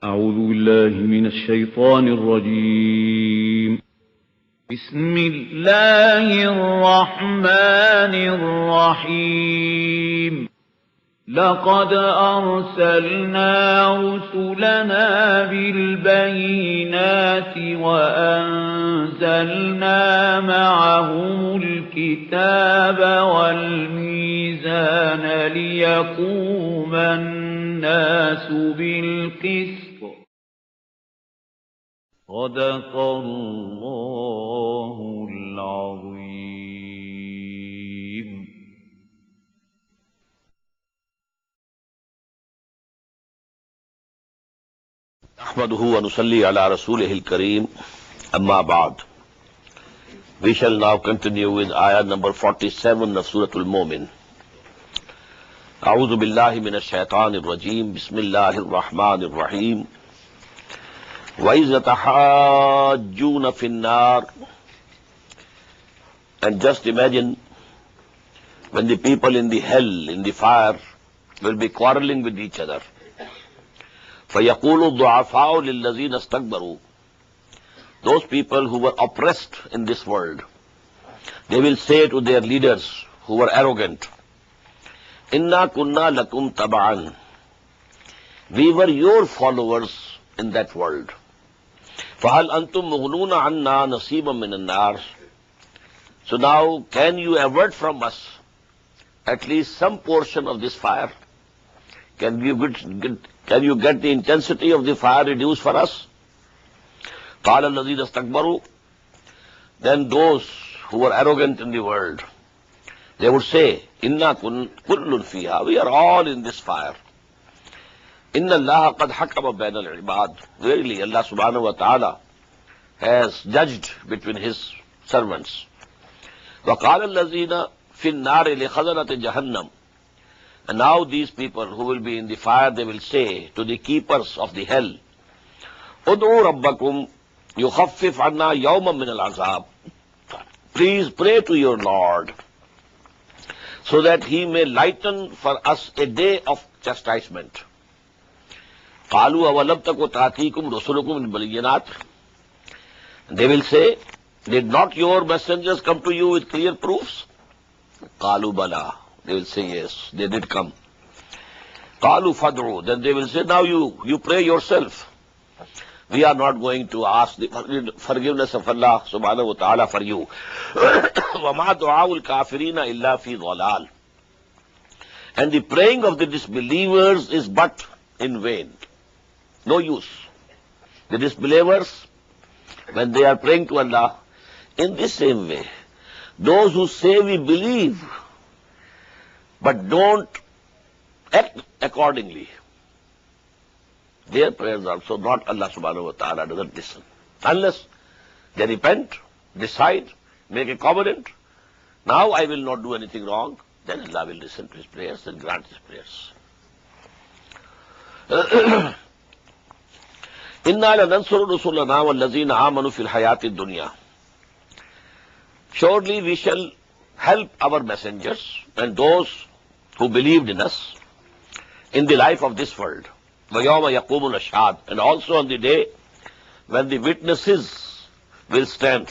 أعوذ بالله من الشيطان الرجيم. بسم الله الرحمن الرحيم. لقد أرسلنا رسلنا بالبينات وأنزلنا معهم الكتاب والميزان ليقوم الناس بالقسط. صدق الله العظيم. نحمده ونصلي على رسوله الكريم. أما بعد. We shall now continue with ayah number 47 of Surah Al-Mu'min. أعوذ بالله من الشيطان الرجيم. بسم الله الرحمن الرحيم. وَإِذَا تَحَاجُّونَ فِي النَّارِ. And just imagine when the people in the hell, in the fire, will be quarreling with each other. فَيَقُولُ الضُّعَفَاءُ لِلَّذِينَ اسْتَكْبَرُوا. Those people who were oppressed in this world, they will say to their leaders who were arrogant, إِنَّا كُنَّا لَكُمْ تَبَعًا. We were your followers in that world. فَهَلْ أَنْتُمْ مُغْنُونَ عَنَّا نَصِيبًا مِنَ النَّارِ. So now, can you avert from us at least some portion of this fire? Can you get the intensity of the fire reduced for us? قَالَ الَّذِينَ اسْتَكْبَرُوا. Then those who were arrogant in the world, they would say, إِنَّا كُلٌّ فِيهَا. We are all in this fire. إِنَّ اللَّهَ قَدْ حَكَمَ بَيْنَ الْعِبَادِ. Verily, Allah subhanahu wa ta'ala has judged between His servants. وَقَالَ الَّذِينَ فِي النَّارِ لِخَزَنَةِ جَهَنَّمَ. And now these people who will be in the fire, they will say to the keepers of the hell, أُدْعُوا رَبَّكُمْ يُخَفِّفْ عَنَّا يَوْمًا مِنَ الْعَذَابِ. Please pray to your Lord so that He may lighten for us a day of chastisement. قَالُوا أَوَلَمْ تَكُ تَأْتِيكُمْ رُسُلُكُمْ بِالْبَيِّنَاتِ. They will say, did not your messengers come to you with clear proofs? قَالُوا بَلَى. They will say, yes, they did come. قَالُوا فَادْعُوا. Then they will say, now you pray yourself. We are not going to ask the forgiveness of Allah subhanahu wa ta'ala for you. وَمَا دُعَاءُ الْكَافِرِينَ إِلَّا فِي ضَلَالٍ. And the praying of the disbelievers is but in vain. No use. The disbelievers, when they are praying to Allah, in the same way, those who say we believe, but don't act accordingly, their prayers also not Allah subhanahu wa ta'ala doesn't listen. Unless they repent, decide, make a covenant, now I will not do anything wrong, then Allah will listen to his prayers and grant his prayers. إِنَّا لَنَنْصُرُ رُسُلَنَا وَالَّذِينَ آمَنُوا فِي الْحَيَاةِ الدُّنْيَا. Surely we shall help our messengers and those who believed in us in the life of this world. وَيَوْمَ يَقُومُ الْأَشْهَادُ. And also on the day when the witnesses will stand.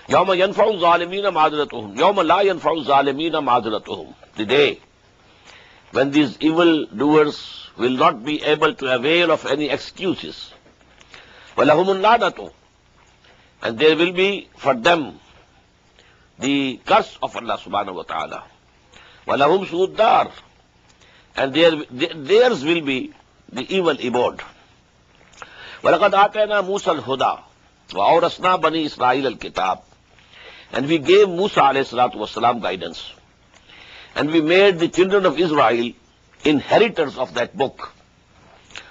يَوْمَ يَنْفَعُ الظَّالِمِينَ مَعْذِرَتُهُمْ يَوْمَ لَا يَنْفَعُ الظَّالِمِينَ مَعْذِرَتُهُم. The day when these evil doers will not be able to avail of any excuses. وَلَهُمُ اللَّعْنَةُ. And there will be for them the curse of Allah subhanahu wa ta'ala. وَلَهُمْ سُوءُ الدَّارِ. And theirs will be the evil abode. وَلَقَدْ آتَيْنَا مُوسَى الْهُدَى وَأَوْرَثْنَا بَنِي إِسْرَائِيلَ الْكِتَابَ. And we gave Musa alayhi salatu wasalam guidance. And we made the children of Israel inheritors of that book.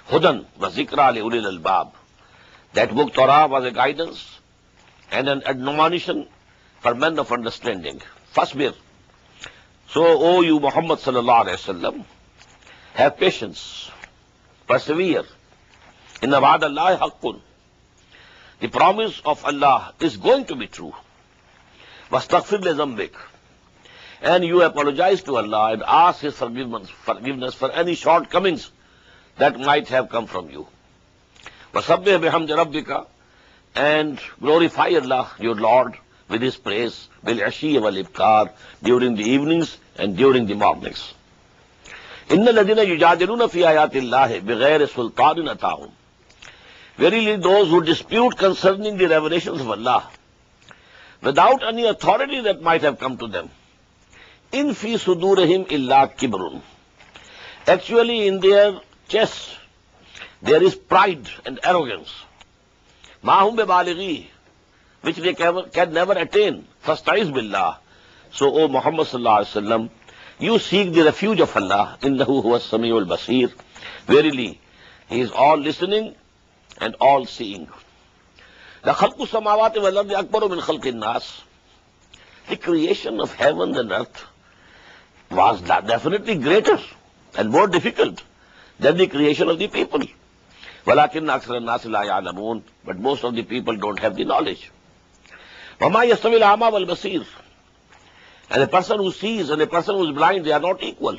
Hudan wa zikra li ulil albab. That book Torah was a guidance and an admonition for men of understanding. Fasbir. So, O you Muhammad sallallahu alayhi wa sallam, have patience, persevere. Inna wa'dallahi haqqun. The promise of Allah is going to be true. Wastaghfir li zambik. And you apologize to Allah and ask His forgiveness for any shortcomings that might have come from you. وَسَبِّحْ بِحَمْدِ رَبِّكَ, and glorify Allah, your Lord, with His praise, بِالْعَشِيِّ وَالْإِبْكَارِ, during the evenings and during the mornings. إِنَّ الَّذِينَ يُجَادِلُونَ فِي آيَاتِ اللَّهِ بِغَيْرِ سُلْطَانٍ أَتَاهُمْ. Verily, those who dispute concerning the revelations of Allah, without any authority that might have come to them, in fi sudurihim illa kibrun. Actually, in their chest, there is pride and arrogance. Mahum bebalighi, which they can never attain. Fasta'iz billah. So, O Muhammad sallallahu alaihi wasallam, you seek the refuge of Allah. Innahu huwa as-sami'ul basir. Verily, He is all listening and all seeing. La khalqu samawati wal ardi akbaru min khalqin nas. The creation of heaven and earth was definitely greater and more difficult than the creation of the people. وَلَكِنَّ أَكْثَرَ النَّاسِ لَا يَعْلَمُونَ. But most of the people don't have the knowledge. وَمَا يَسْتَوِي الْأَعْمَى وَالْبَصِيرُ. And a person who sees and a person who is blind, they are not equal.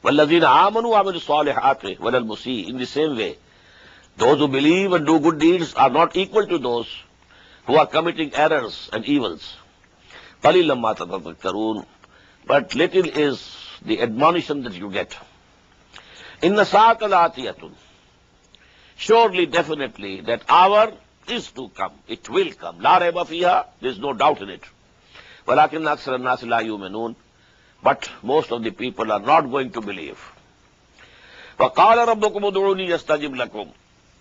وَالَّذِينَ آمَنُوا وَعَمِلُوا الصَّالِحَاتِ وَلَا الْمُسِيءُ. In the same way, those who believe and do good deeds are not equal to those who are committing errors and evils. قَلِيلًا مَا تَتَذَكَّرُونَ. But little is the admonition that you get. Inna sa'ata la'atiyatun. Surely, definitely, that hour is to come. It will come. La raiba fiha. There is no doubt in it. Walakin aksara an-nas la yu'minun. But most of the people are not going to believe. وَقَالَ رَبُّكُمُ ادْعُونِي يَسْتَجِبْ لَكُمْ.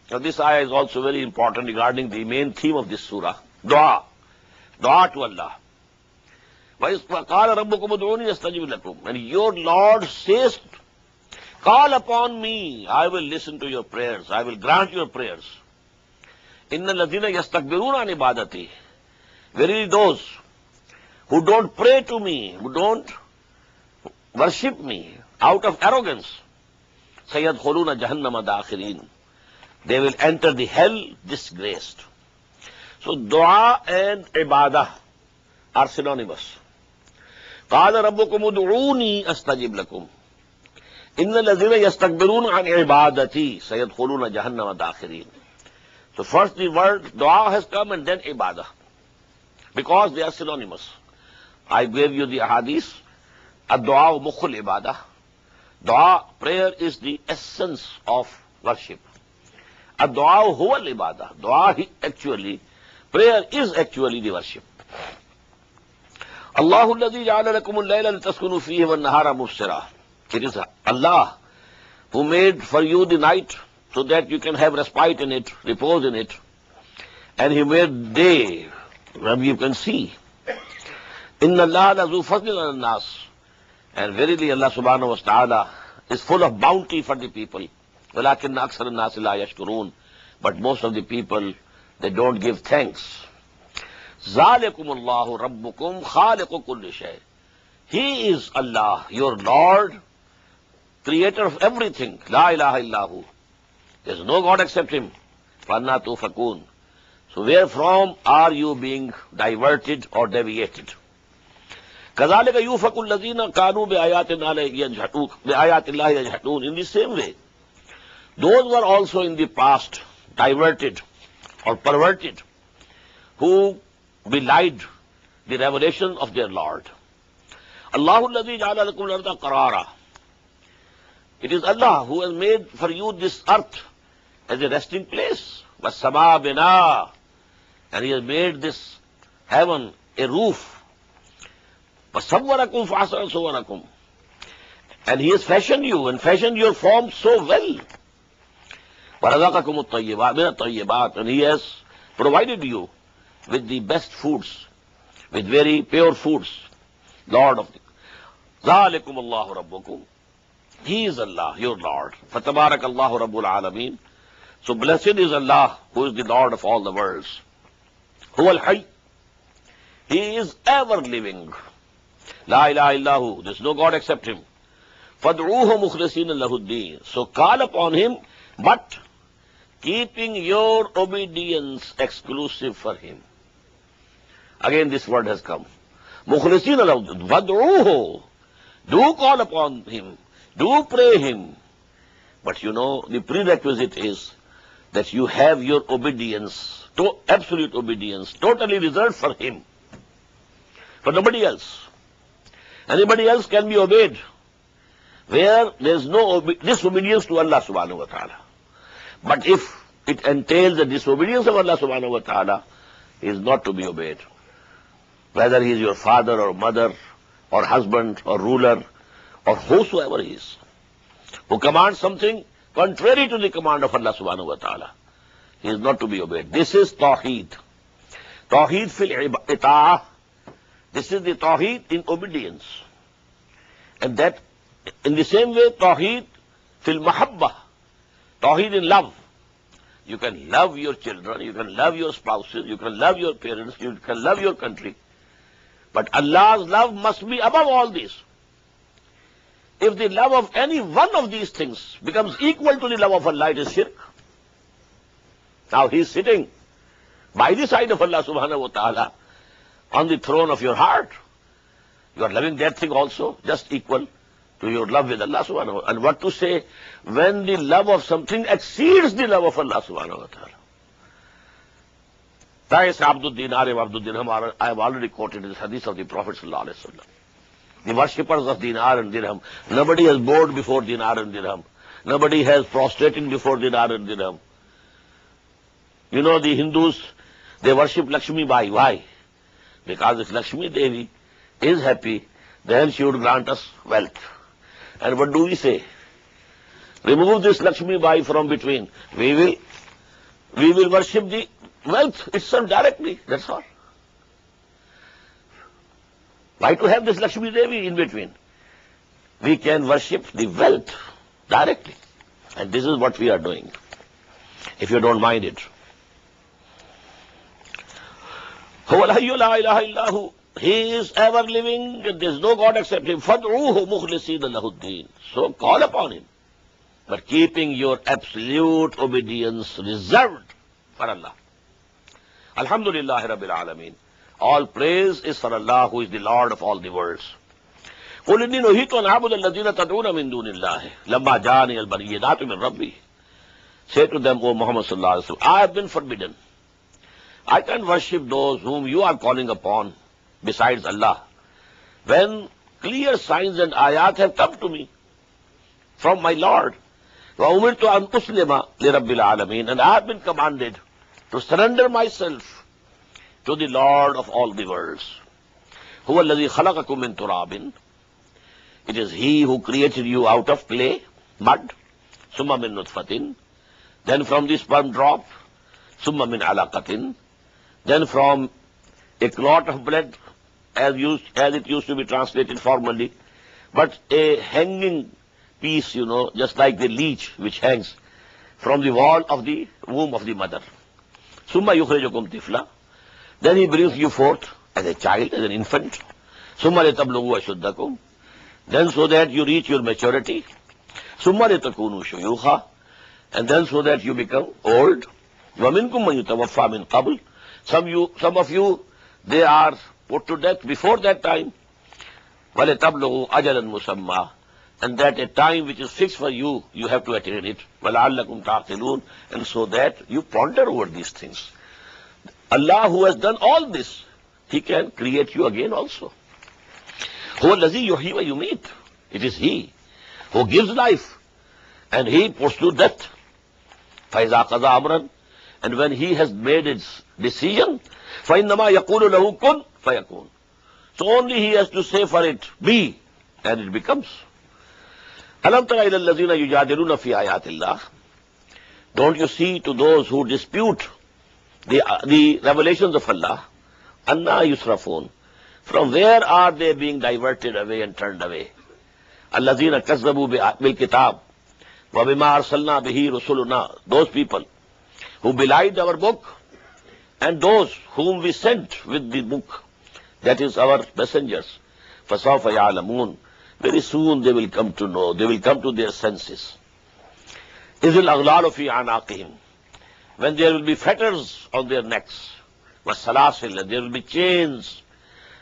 Now, this ayah is also very important regarding the main theme of this surah. Dua. Dua to Allah. وَقَالَ رَبُّكُمُ ادْعُونِي يَسْتَجِبْ لَكُمْ. And your Lord says, call upon me, I will listen to your prayers, I will grant your prayers. إِنَّ الَّذِينَ يَسْتَكْبِرُونَ عَنْ عِبَادَتِي. Verily those who don't pray to me, who don't worship me out of arrogance, سَيَدْخُلُونَ جَهَنَّمَ دَاخِرِينَ. They will enter the hell disgraced. So dua and ibadah are synonymous. قَالَ رَبُّكُمُ ادْعُونِي أَسْتَجِبْ لَكُمْ. إِنَّ الَّذِينَ يَسْتَكْبِرُونَ عَنْ عِبَادَتِي سَيَدْخُلُونَ جَهَنَّمَ دَاخِرِينَ. So first the word dua has come and then ibadah, because they are synonymous. I gave you the hadith. Ad-dua mukhul ibadah. Dua, prayer, is the essence of worship. Ad-dua huwa al-ibadah. Dua actually, prayer is actually the worship. Allahu alladhi ja'ala lakum al-layla litaskunu fihi wan-nahara mubsira. It is Allah who made for you the night so that you can have respite in it, repose in it. And He made day where you can see. Inna Allah lazu fadlin ala nas. And verily Allah subhanahu wa ta'ala is full of bounty for the people. وَلَكِنَّ أَكْثَرَ النَّاسِ لَا يَشْكُرُونَ. But most of the people, they don't give thanks. ذَلِكُمُ اللَّهُ رَبُّكُمْ خَالِقُ كُلِّ شَيْءٍ. He is Allah, your Lord, creator of everything. La ilaha illahu. There is no God except Him. فَأَنَّا تُؤْفَكُونَ. So where from are you being diverted or deviated? كَذَلِكَ يُؤْفَكُ الَّذِينَ كَانُوا بِآيَاتِ اللَّهِ يَجْحَدُونَ. In the same way, those were also in the past diverted or perverted, who belied the revelation of their Lord. Allahu alladhi ja'ala lakum al-arda qarara. It is Allah who has made for you this earth as a resting place. Was-samaa binaa. And He has made this heaven a roof. Was-sawwarakum fa-ahsana suwarakum. And He has fashioned you and fashioned your form so well. وَرَزَقَكُمُ الطَّيِّبَاتِ مِنَ الطَّيِّبَاتِ. And He has provided you with the best foods, with very pure foods. Lord of the ذَلِكُمُ اللَّهُ رَبُّكُمْ. He is Allah, your Lord. فَتَبَارَكَ اللَّهُ رَبُّ الْعَالَمِينَ. So blessed is Allah, who is the Lord of all the worlds. هُوَ الْحَيِّ. He is ever living. La ilaha illahu. There is no God except Him. فَادْعُوهُ مُخْلِصِينَ لَهُ الدِّينَ. So call upon Him, but keeping your obedience exclusive for Him. Again this word has come. مُخْلِصِينَ لَهُ. وَادْعُوهُ. Do call upon Him. Do pray Him. But you know, the prerequisite is that you have your obedience, absolute obedience, totally reserved for him, for nobody else. Anybody else can be obeyed, where there is no disobedience to Allah subhanahu wa ta'ala. But if it entails the disobedience of Allah subhanahu wa ta'ala, he is not to be obeyed. Whether he is your father or mother or husband or ruler or whosoever he is, who commands something contrary to the command of Allah subhanahu wa ta'ala, he is not to be obeyed. This is Tawheed. Tawheed fil ita'ah. This is the Tawheed in obedience. And that, in the same way, Tawheed fil mahabbah. Tawheed in love. You can love your children, you can love your spouses, you can love your parents, you can love your country. But Allah's love must be above all these. If the love of any one of these things becomes equal to the love of Allah, it is shirk. Now he is sitting by the side of Allah subhanahu wa ta'ala on the throne of your heart. You are loving that thing also, just equal to your love with Allah subhanahu wa ta'ala. And what to say when the love of something exceeds the love of Allah subhanahu wa ta'ala? Abdul Dinar and Abdul Dirham, I have already quoted this hadith of the Prophet sallallahu alaihi wasallam. The worshippers of Dinar and Dirham, nobody has bowed before Dinar and Dirham. Nobody has prostrated before Dinar and Dirham. You know, the Hindus, they worship Lakshmi Bai. Why? Because if Lakshmi Devi is happy, then she would grant us wealth. And what do we say? Remove this Lakshmi Bai from between. We will worship the wealth itself directly. That's all. Why to have this Lakshmi Devi in between? We can worship the wealth directly. And this is what we are doing, if you don't mind it. He is ever living, and there is no God except him. فَادْعُوهُ مُخْلِصِينَ لَهُ الدِّينَ. So call upon him, but keeping your absolute obedience reserved for Allah. Alhamdulillah Rabbil Alameen. All praise is for Allah, who is the Lord of all the worlds. قُلْ إِنِّي نُهِيتُ أَنْ أَعْبُدَ الَّذِينَ تَدْعُونَ مِن دُونِ اللَّهِ لَمَّا جَاءَنِيَ الْبَيِّنَاتُ مِن رَبِّي. Say to them, O Muhammad sallallahu alaihi wasallam, I have been forbidden. I can't worship those whom you are calling upon besides Allah, when clear signs and ayat have come to me from my Lord. وَأُمِرْتُ أَنْ أُسْلِمَ لِرَبِّ الْعَالَمِينَ. And I have been commanded to surrender myself to the Lord of all the worlds. هُوَ الَّذِي خَلَقَكُم مِّن تُرَابٍ. It is He who created you out of clay, mud, ثُمَّ مِن نُطْفَةٍ, then from the sperm drop, ثُمَّ مِن عَلَقَةٍ, then from a clot of blood, as it used to be translated formerly, but a hanging piece, you know, just like the leech which hangs from the wall of the womb of the mother. Summa yukhrijukum tifla. Then he brings you forth as a child, as an infant. Summa litablughu ashuddakum. Then so that you reach your maturity. Summa litakunu shuyukha. And then so that you become old. Wa minkum man yutawaffa min qabl. Some of you, they are put to death before that time. وَلِتَبْلُغُوا أَجَلًا مُسَمَّى. And that a time which is fixed for you, you have to attain it. وَلَعَلَّكُمْ تَعْقِلُونَ. And so that you ponder over these things. Allah, who has done all this, He can create you again also. هُوَ الَّذِي يُحْيِي وَيُمِيتُ. It is He who gives life, and He puts to death. فَإِذَا قَضَى أَمْرًا. And when He has made its decision, فَإِنَّمَا يَقُولُ لَهُ كُنْ فَيَكُونُ. So only He has to say for it, be, and it becomes. أَلَمْ تَرَ إِلَى الَّذِينَ يُجَادِلُونَ فِي آيَاتِ اللَّهِ. Don't you see to those who dispute the revelations of Allah, أَنَّا يُسْرَفُونَ. From where are they being diverted away and turned away? الَّذِينَ كَذَّبُوا بِالْكِتَابِ وَبِمَا أَرْسَلْنَا بِهِ رُسُلُنَا. Those people who belied our book, and those whom we sent with the book, that is our messengers. فَسَوْفَ يَعْلَمُونَ. Very soon they will come to know, they will come to their senses. إِذِ الْأَغْلَالُ فِي عَنَاقِهِمْ. When there will be fetters on their necks. وَالسَّلَاسِلَ. And there will be chains.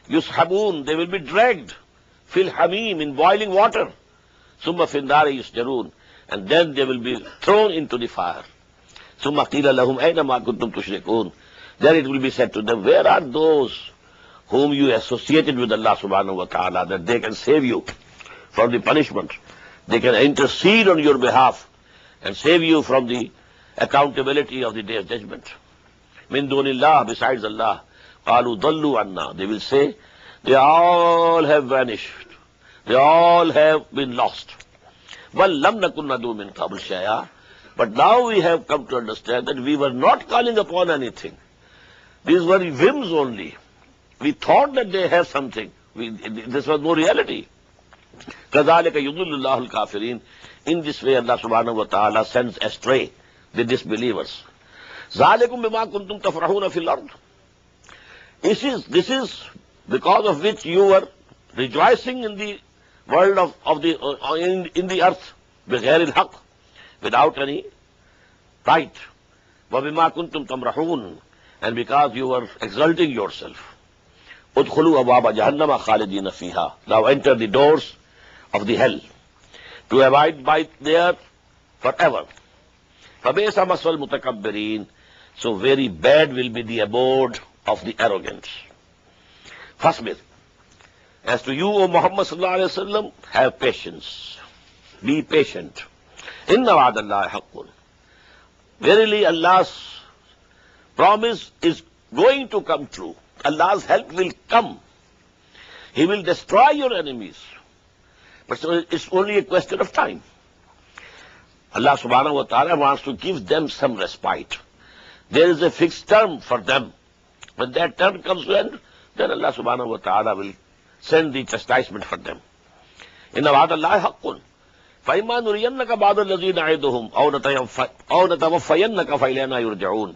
يُسْحَبُونَ. They will be dragged. فِي الْحَمِيمِ. In boiling water. ثُمَّ فِي النَّارِ يُسْجَرُونَ. and then they will be thrown into the fire. ثُمَّ قِيلَ لَهُمْ أَيْنَ مَا كُنْتُمْ تُشْرِكُونَ. Then it will be said to them, where are those whom you associated with Allah subhanahu wa ta'ala, that they can save you from the punishment? They can intercede on your behalf and save you from the accountability of the day of judgment. Min dunillah, besides Allah. Qalu dallu anna. They will say, they all have vanished. They all have been lost. Bal lam nakun nadu min qabl shay'a. But now we have come to understand that we were not calling upon anything. These were whims only. We thought that they have something. This was no reality. كَذَلِكَ يُضِلُّ اللَّهُ الْكَافِرِينَ. In this way Allah subhanahu wa ta'ala sends astray the disbelievers. ذَلِكُمْ بِمَا كُنْتُمْ تَفْرَحُونَ فِي الْأَرْضِ. This is because of which you were rejoicing in the world in the earth, بِغَيْرِ الْحَقِّ, without any right. وَبِمَا كُنْتُمْ تَمْرَحُونَ. And because you were exalting yourself. ادخلوا أبواب جهنم خالدين فيها. Now enter the doors of the hell, to abide by there forever. فبئس مثوى المتكبرين. So very bad will be the abode of the arrogant. Fasbir. As to you, O Muhammad sallallahu alaihi wasallam, have patience. Be patient. Inna wa'dallahi haqqun. Verily Allah's promise is going to come true. Allah's help will come. He will destroy your enemies. But it's only a question of time. Allah subhanahu wa ta'ala wants to give them some respite. There is a fixed term for them. When that term comes to end, then Allah subhanahu wa ta'ala will send the chastisement for them. Inna wa'dallahi haqqun. فَإِمَّا نُرِيَنَّكَ بَعْضَ الَّذِينَ نَعِدُهُمْ أَوْ نَتَوَفَّيَنَّكَ فَإِلَيْنَا يُرْجَعُونَ.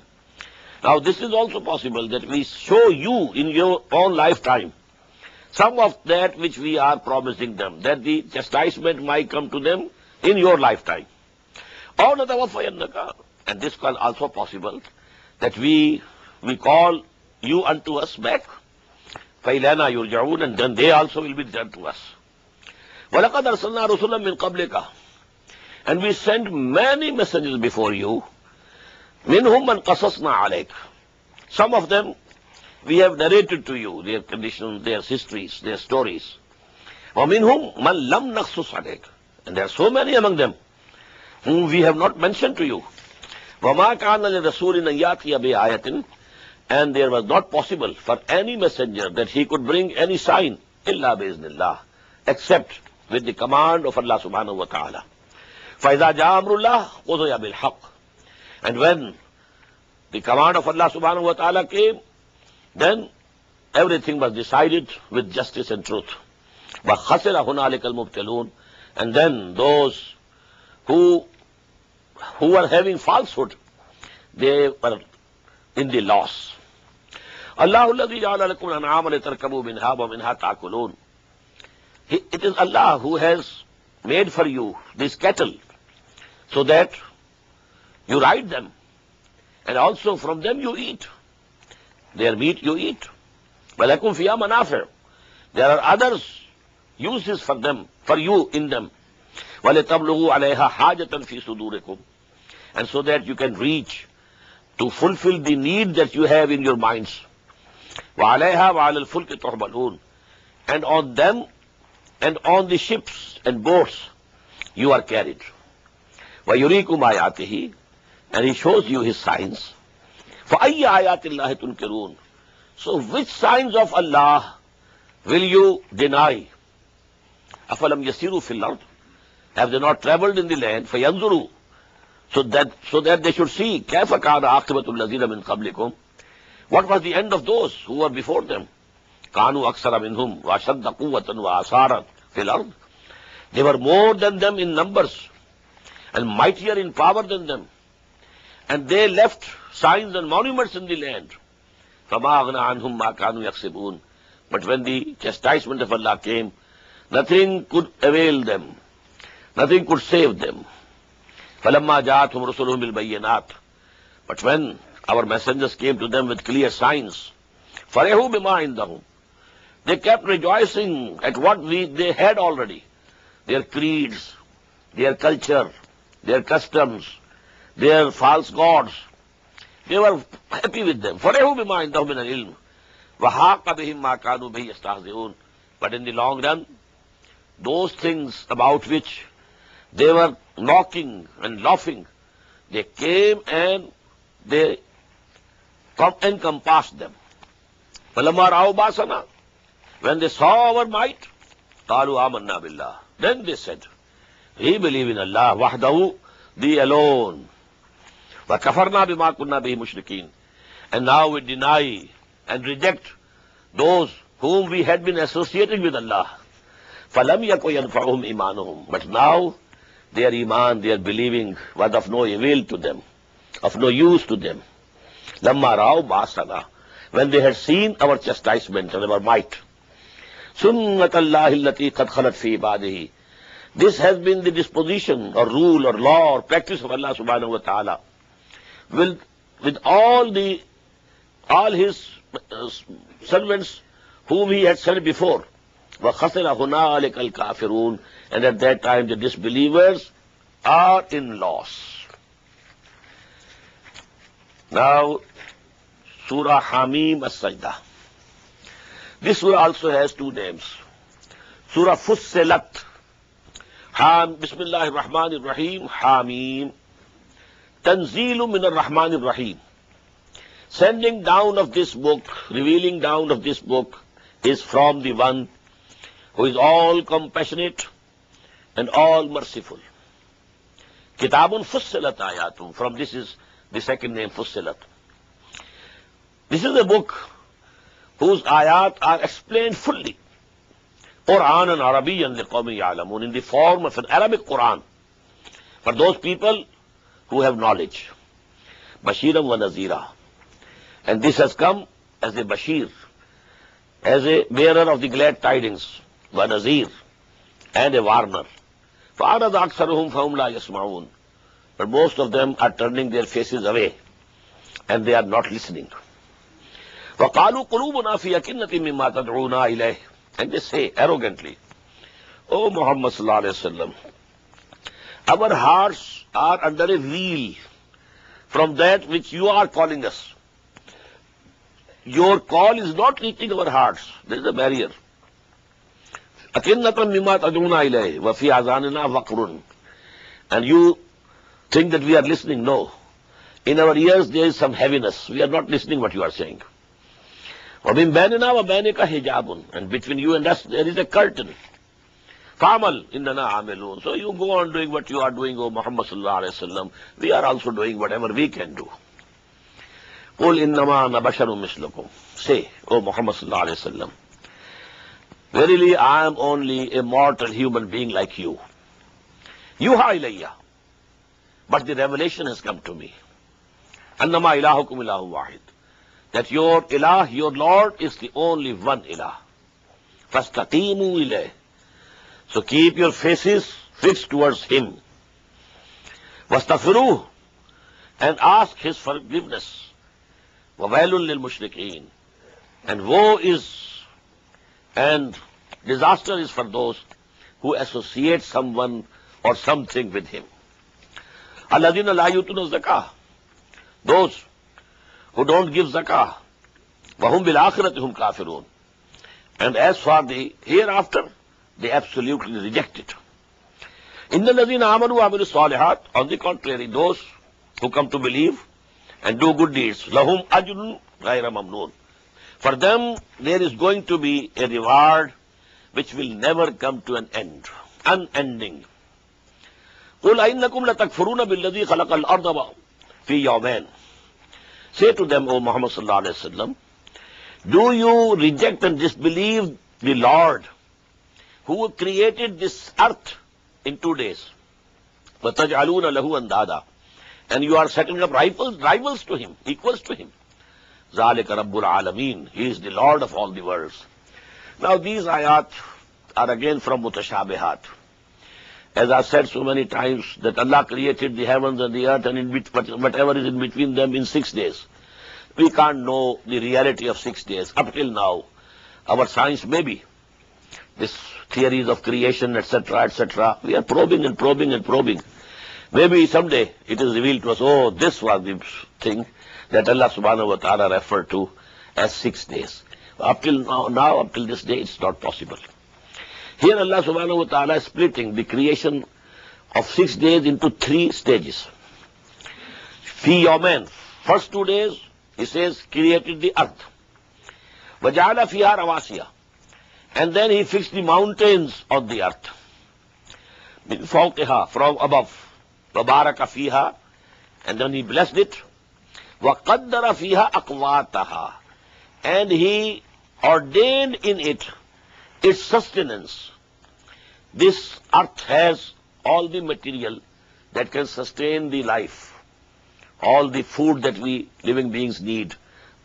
Now this is also possible that we show you in your own lifetime some of that which we are promising them, that the chastisement might come to them in your lifetime. أَوْ نَتَوَفَّيَنَّكَ. And this is also possible that we call you unto us back. فَإِلَيْنَا يُرْجَعُونَ. And then they also will be returned to us. وَلَقَدْ أَرْسَلْنَا رُسُلًا مِّن قَبْلِكَ. And we sent many messages before you. مِنْهُمْ مَنْ قَصَصْنَا عَلَيْكَ. Some of them we have narrated to you, their conditions, their histories, their stories. وَمِنْهُمْ مَنْ لَمْ نَقْصُصْ عَلَيْكَ. And there are so many among them whom we have not mentioned to you. وَمَا كَانَ لِرَسُولٍ أَن يَأْتِيَ بِآيَةٍ. And there was not possible for any messenger that he could bring any sign إِلَّا بِإِذْنِ اللَّهِ, except with the command of Allah subhanahu wa ta'ala. فَإِذَا جَاءَ أَمْرُ اللَّهِ قُضِيَ بِالْحَقِّ. And when the command of Allah subhanahu wa ta'ala came, then everything was decided with justice and truth. وَخَسِرَ هُنَالِكَ الْمُبْتِلُونَ. And then those who were having falsehood, they were in the loss. اللَّهُ الَّذِي جَعَلَ لَكُمْ الْأَنْعَامَ لِتَرْكَبُوا مِنْهَا وَمِنْهَا تَأْكُلُونَ. It is Allah who has made for you these cattle so that you ride them, and also from them you eat. Their meat you eat. وَلَكُمْ فِيهَا مَنَافِعُ. There are others uses for them, for you in them. وَلِتَبْلُغُوا عَلَيْهَا حَاجَةً فِي صُدُورِكُمْ. And so that you can reach to fulfill the need that you have in your minds. وَعَلَيْهَا وَعَلَى الْفُلْكِ تُحْمَلُونَ. And on them and on the ships and boats you are carried. وَيُرِيكُمْ آيَاتِهِ. And he shows you his signs. فَأَيَّ آيَاتِ اللَّهِ تُنْكِرُونَ. So which signs of Allah will you deny? أَفَلَمْ يَسِيرُوا فِي الْأَرْضِ. Have they not traveled in the land? فَيَنْظُرُوا. So that they should see. كَيْفَ كَانَ عَاقِبَةُ الَّذِينَ مِنْ قَبْلِكُمْ. What was the end of those who were before them? كَانُوا أَكْثَرَ مِنْهُمْ وَأَشَدَّ قُوَّةً وَآثَارًا فِي الْأَرْضِ. They were more than them in numbers and mightier in power than them. And they left signs and monuments in the land. فَمَا أَغْنَى عَنْهُمْ مَا كَانُوا يَكْسِبُونَ. But when the chastisement of Allah came, nothing could avail them. Nothing could save them. فَلَمَّا جَاءَتْهُمْ رُسُلُهُمْ بِالْبَيِّنَاتِ. But when our messengers came to them with clear signs, فَرِحُوا بِمَا عِنْدَهُمْ. They kept rejoicing at what they had already. Their creeds, their culture, their customs, their false gods. They were happy with them. فَرَحُوا بِمَا عِنْدَهُمْ مِنَ الْعِلْمِ وَحَاقَ بِهِمْ مَا كَانُوا بِهِ يَسْتَهْزِئُونَ. But in the long run, those things about which they were knocking and laughing, they came and they encompassed them. فَلَمَّا رَأَوْا بَأْسَنَا, when they saw our might, قَالُوا آمَنَّا بِاللَّهِ, then they said, we believe in Allah, وَحْدَهُ, the alone. وَكَفَرْنَا بِمَا كُنَّا بِهِ مُشْرِكِينَ, and now we deny and reject those whom we had been associating with Allah. فَلَمْ يَكُ يَنْفَعُهُمْ إِيمَانُهُمْ, but now their iman, their believing was of no avail to them, of no use to them. لَمَّا رَأَوْا بَأْسَنَا, when they had seen our chastisement and our might. سُنَّةَ اللَّهِ الَّتِي قَدْ خَلَتْ فِي عِبَادِهِ, this has been the disposition or rule or law or practice of Allah subhanahu wa ta'ala with all his servants whom he had sent before. وَخَسِرَ هُنَالِكَ الْكَافِرُونَ, and at that time the disbelievers are in loss. Now, Surah Hamim As-Sajdah. This surah also has two names. Surah Fussilat. Bismillahir Rahmanir Rahim. Hamim. Tanzeelun min ar-Rahmanir Rahim. Sending down of this book, revealing down of this book is from the one who is all compassionate and all merciful. Kitabun Fussilat Ayatum. From this is the second name, Fussilat. This is a book whose ayat are explained fully. Qur'anan Arabiyyan liqawmin ya'lamun, in the form of an Arabic Quran for those people who have knowledge. Bashiran wa Nazira. And this has come as a Bashir, as a bearer of the glad tidings, wa Nazir, and a warner. فَأَعْرَضَ أَكْثَرُهُمْ فَهُمْ لَا يَسْمَعُونَ. But most of them are turning their faces away, and they are not listening. وَقَالُوا قُلُوبُنَا فِي أَكِنَّةٍ مِّمَّا تَدْعُونَا إِلَيْهِ. And they say arrogantly, O Muhammad sallallahu alayhi wa sallam, our hearts are under a veil from that which you are calling us. Your call is not reaching our hearts. There is a barrier. أَكِنَّةً مِّمَّا تَدْعُونَا إِلَيْهِ وَفِي أَذَانِنَا وَقْرٌ. And you think that we are listening? No. In our ears there is some heaviness. We are not listening what you are saying. وَمِن بَيْنِنَا وَبَيْنِكَ حِجَابٌ. And between you and us there is a curtain. فَعَمَلْ إِنَّنَا عَامِلُونَ. So you go on doing what you are doing, O Muhammad sallallahu alayhi wa sallam. We are also doing whatever we can do. قُلْ إِنَّمَا أَنَا بَشَرٌ مِثْلُكُمْ. Say, O Muhammad sallallahu alayhi wa sallam, verily I am only a mortal human being like you. يُوحَى إِلَيَّ. But the revelation has come to me. أَنَّمَا إِلَهُكُمْ إِلَهٌ وَاحِدٌ. That your ilah, your Lord, is the only one ilah. فَاسْتَقِيمُوا إِلَيْهِ. So keep your faces fixed towards him. وَاسْتَغْفِرُوهُ. And ask his forgiveness. وَوَيْلٌ لِلْمُشْرِكِينَ. And woe is and disaster is for those who associate someone or something with him. الَّذِينَ لَا يُؤْتُونَ الزَّكَاةَ. Those who don't give zakah. وَهُمْ بِالْآخِرَةِ هُمْ كَافِرُونَ. And as for the hereafter, they absolutely reject it. إِنَّ الَّذِينَ آمَنُوا وَعَمِلُوا الصَّالِحَاتِ. On the contrary, those who come to believe and do good deeds, لَهُمْ أَجْرٌ غَيْرَ مَمْنُونَ. For them there is going to be a reward which will never come to an end, unending. قُلْ أَإِنَّكُمْ لَتَكْفُرُونَ بِالَّذِي خَلَقَ الْأَرْضَ فِي يَوْمَيْنِ. Say to them, O Muhammad sallallahu alayhi wa sallam, do you reject and disbelieve the Lord who created this earth in 2 days? وَتَجْعَلُونَ لَهُ أَنْدَادًا. And you are setting up rivals to him, equals to him. ذَلِكَ رَبُّ الْعَالَمِينَ. He is the Lord of all the worlds. Now these ayat are again from Mutashabihat. As I said so many times, that Allah created the heavens and the earth and whatever is in between them in 6 days. We can't know the reality of 6 days. Up till now, our science maybe, this theories of creation, etc., etc., we are probing and probing and probing. Maybe someday it is revealed to us, oh, this was the thing that Allah subhanahu wa ta'ala referred to as 6 days. Up till now, up till this day, it's not possible. Here Allah subhanahu wa ta'ala is splitting the creation of 6 days into 3 stages. Fi yawmain, first 2 days, he says, created the earth. Waja'ala fiha rawasiya. And then he fixed the mountains on the earth. Min fawqiha, from above. Wabaraka fiha. And then he blessed it. وَقَدَّرَ فِيهَا أَقْوَاتَهَا. And he ordained in it its sustenance. This earth has all the material that can sustain the life, all the food that we living beings need,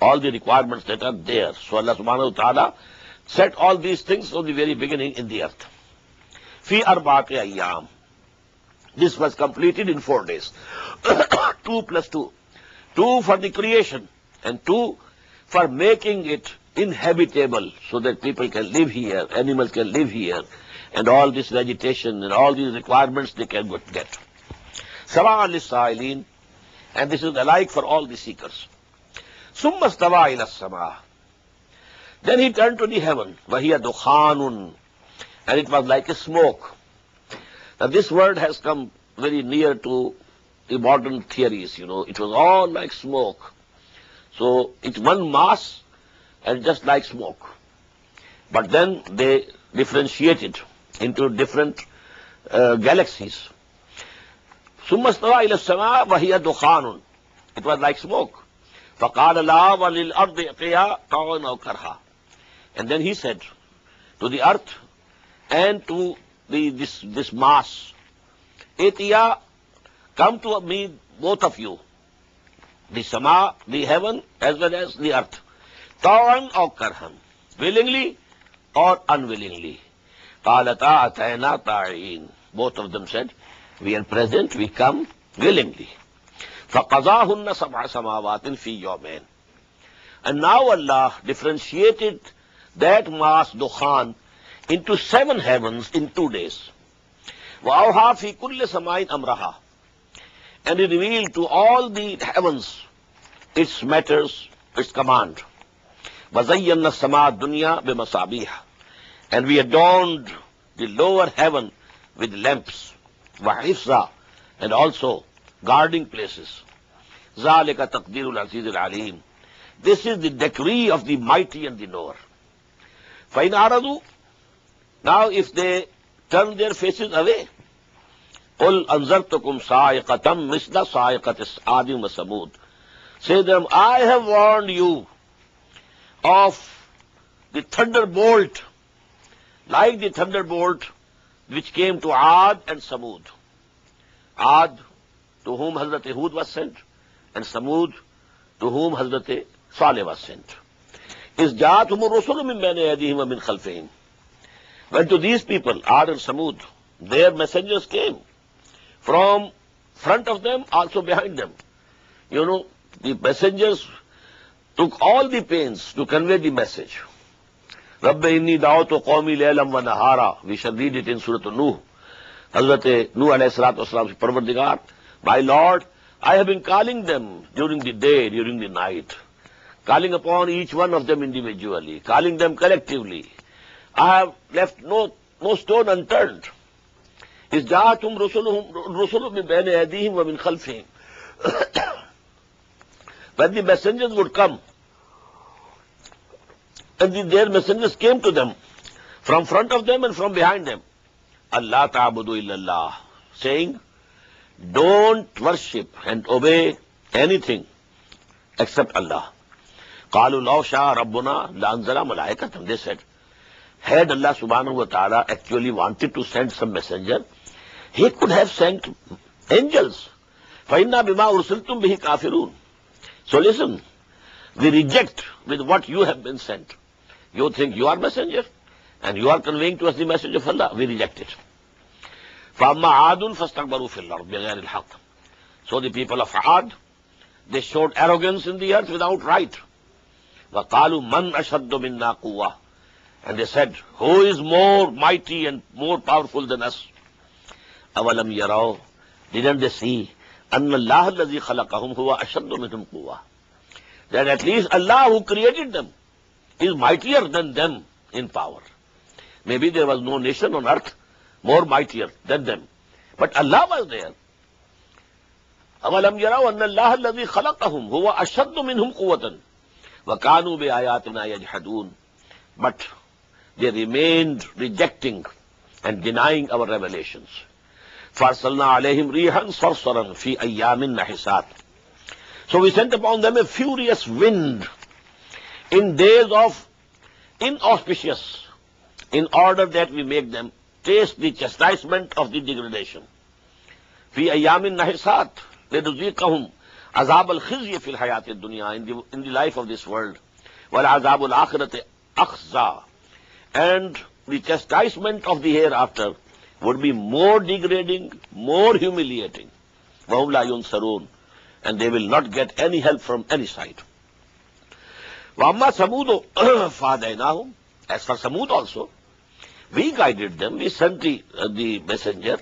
all the requirements that are there. So Allah subhanahu wa ta'ala set all these things from the very beginning in the earth. Fi arba'ati ayyam. This was completed in 4 days. 2 plus 2. 2 for the creation and 2 for making it inhabitable so that people can live here, animals can live here, and all this vegetation and all these requirements they can get. Sama'an lis-sa'ilin, and this is alike for all the seekers. Summa stawa ila as-sama'. Then he turned to the heaven, wahiya dukhanun, and it was like a smoke. Now this word has come very near to the modern theories, It was all like smoke. So it's one mass and just like smoke. But then they differentiated into different galaxies. Summa stawa ila as-sama' wahiya dukhanun. It was like smoke. فَقَالَ لَا وَلِلْأَرْضِ اِقْيَا طَوْعًا أَوْ كَرْهًا. And then he said to the earth and to this mass, Itiya, come to me, both of you, the sama, the heaven, as well as the earth, Taw'an or karhan, willingly or unwillingly. Qalata atayna ta'in. Both of them said, we are present, we come willingly. فَقَضَاهُنَّ سَبْعَ سَمَاوَاتٍ فِي يَوْمَيْنِ. And now Allah differentiated that mass dukhan into 7 heavens in 2 days. وَأَوْحَى فِي كُلِّ سَمَاءٍ أَمْرَهَا. And he revealed to all the heavens its matters, its command. وَزَيَّنَّا السَّمَاءَ الدُّنْيَا بِمَصَابِيحَ. And we adorned the lower heaven with lamps. وَحِفْظًا. And also guarding places. ذَلِكَ تَقْدِيرُ الْعَزِيزِ الْعَلِيمِ. This is the decree of the mighty and the knower. فَإِنْ أَعْرَضُوا. Now if they turn their faces away, قُلْ أَنذَرْتُكُمْ صَاعِقَةً مِثْلَ صَاعِقَةِ عَادٍ وَثَمُودَ. Say them, I have warned you of the thunderbolt, like the thunderbolt which came to Ad and Samud. Ad, to whom Hazrat Hud was sent, and Samud, to whom Hazrat Saleh was sent. إِذْ جَاءَتْهُمُ الرُّسُلُ مِنْ بَيْنِ أَيْدِيهِمْ وَمِنْ خَلْفِهِمْ. When to these people, Ad and Samud, their messengers came from front of them, also behind them. The messengers took all the pains to convey the message. رَبَّ إِنِّي دَعَوْتُ قَوْمِي لَيْلًا وَنَهَارًا. We shall read it in Surah Nuh. Hazrat Nuh alayhi salatu wasalam, Parvardigar, my Lord, I have been calling them during the day, during the night, calling upon each one of them individually, calling them collectively. I have left no stone unturned. إِذْ جَاءَتْهُمْ رُسُلُهُم مِّن بَيْنِ أَيْدِيهِمْ وَمِنْ خَلْفِهِمْ. When the messengers would come, and their messengers came to them from front of them and from behind them, Allah ta'budu illallah, saying, don't worship and obey anything except Allah. قَالُوا لَوْ شَاءَ رَبُّنَا لَأَنزَلَ مَلَائِكَةً. They said, had Allah subhanahu wa ta'ala actually wanted to send some messenger, he could have sent angels. فَإِنَّا بِمَا أُرْسِلْتُمْ بِهِ كَافِرُونَ. So listen, we reject with what you have been sent. You think you are messenger, and you are conveying to us the message of Allah. We reject it. فَأَمَّا عَادٌ فَاسْتَكْبَرُوا فِي الْأَرْضِ بِغَيْرِ الْحَقِّ. So the people of Ad, they showed arrogance in the earth without right. وَقَالُوا مَنْ أَشَدُّ مِنَّا قُوَّةً. And they said, who is more mighty and more powerful than us? أَوَلَمْ يَرَوْا Didn't they see? أَنَّ اللَّهَ الَّذِي خَلَقَهُمْ هُوَ أَشَدُّ مِنْهُمْ قُوَّةً. That at least Allah who created them is mightier than them in power. Maybe there was no nation on earth more mightier than them. But Allah was there. أَوَلَمْ يَرَوْا أَنَّ اللَّهَ الَّذِي خَلَقَهُمْ هُوَ أَشَدُّ مِنْهُمْ قُوَّةً وَكَانُوا بِآيَاتِنَا يَجْحَدُونَ. But they remained rejecting and denying our revelations. فَأَرْسَلْنَا عَلَيْهِمْ رِيحًا صَرْصَرًا فِي أَيَّامٍ نَحِسَاتٍ. So we sent upon them a furious wind in days of inauspicious, in order that we make them taste the chastisement of the degradation. فِي أَيَّامٍ نَحِسَاتٍ لِنُذِيقَهُمْ عَذَابَ الْخِزْيِ فِي الْحَيَاةِ الدُّنْيَا. In the life of this world. وَالْعَذَابُ الْآخِرَةِ أَخْزَى. And the chastisement of the hereafter would be more degrading, more humiliating. وَهُمْ لَا يُنْصَرُونَ. And they will not get any help from any side. وَأَمَّا ثَمُودُ فَهَدَيْنَاهُمْ. As for Samud also, we guided them, we sent the messenger.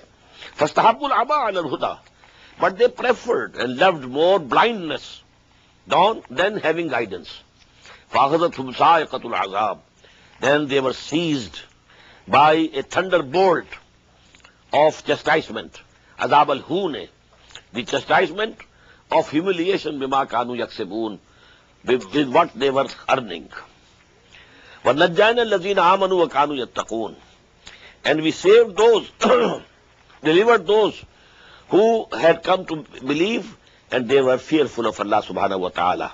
فَاسْتَحَبُّوا الْعَمَىٰ عَلَى الْهُدَىٰ. But they preferred and loved more blindness than having guidance. فَأَخَذَتْهُمْ صَاعِقَةُ الْعَذَابِ. Then they were seized by a thunderbolt of chastisement. عَذَابَ الْهُونِ. The chastisement of humiliation بِمَا كَانُوا يَكْسِبُونَ. With what they were earning. وَنَجَّيْنَا الَّذِينَ آمَنُوا وَكَانُوا يَتَّقُونَ. And we saved those, delivered those who had come to believe and they were fearful of Allah subhanahu wa ta'ala.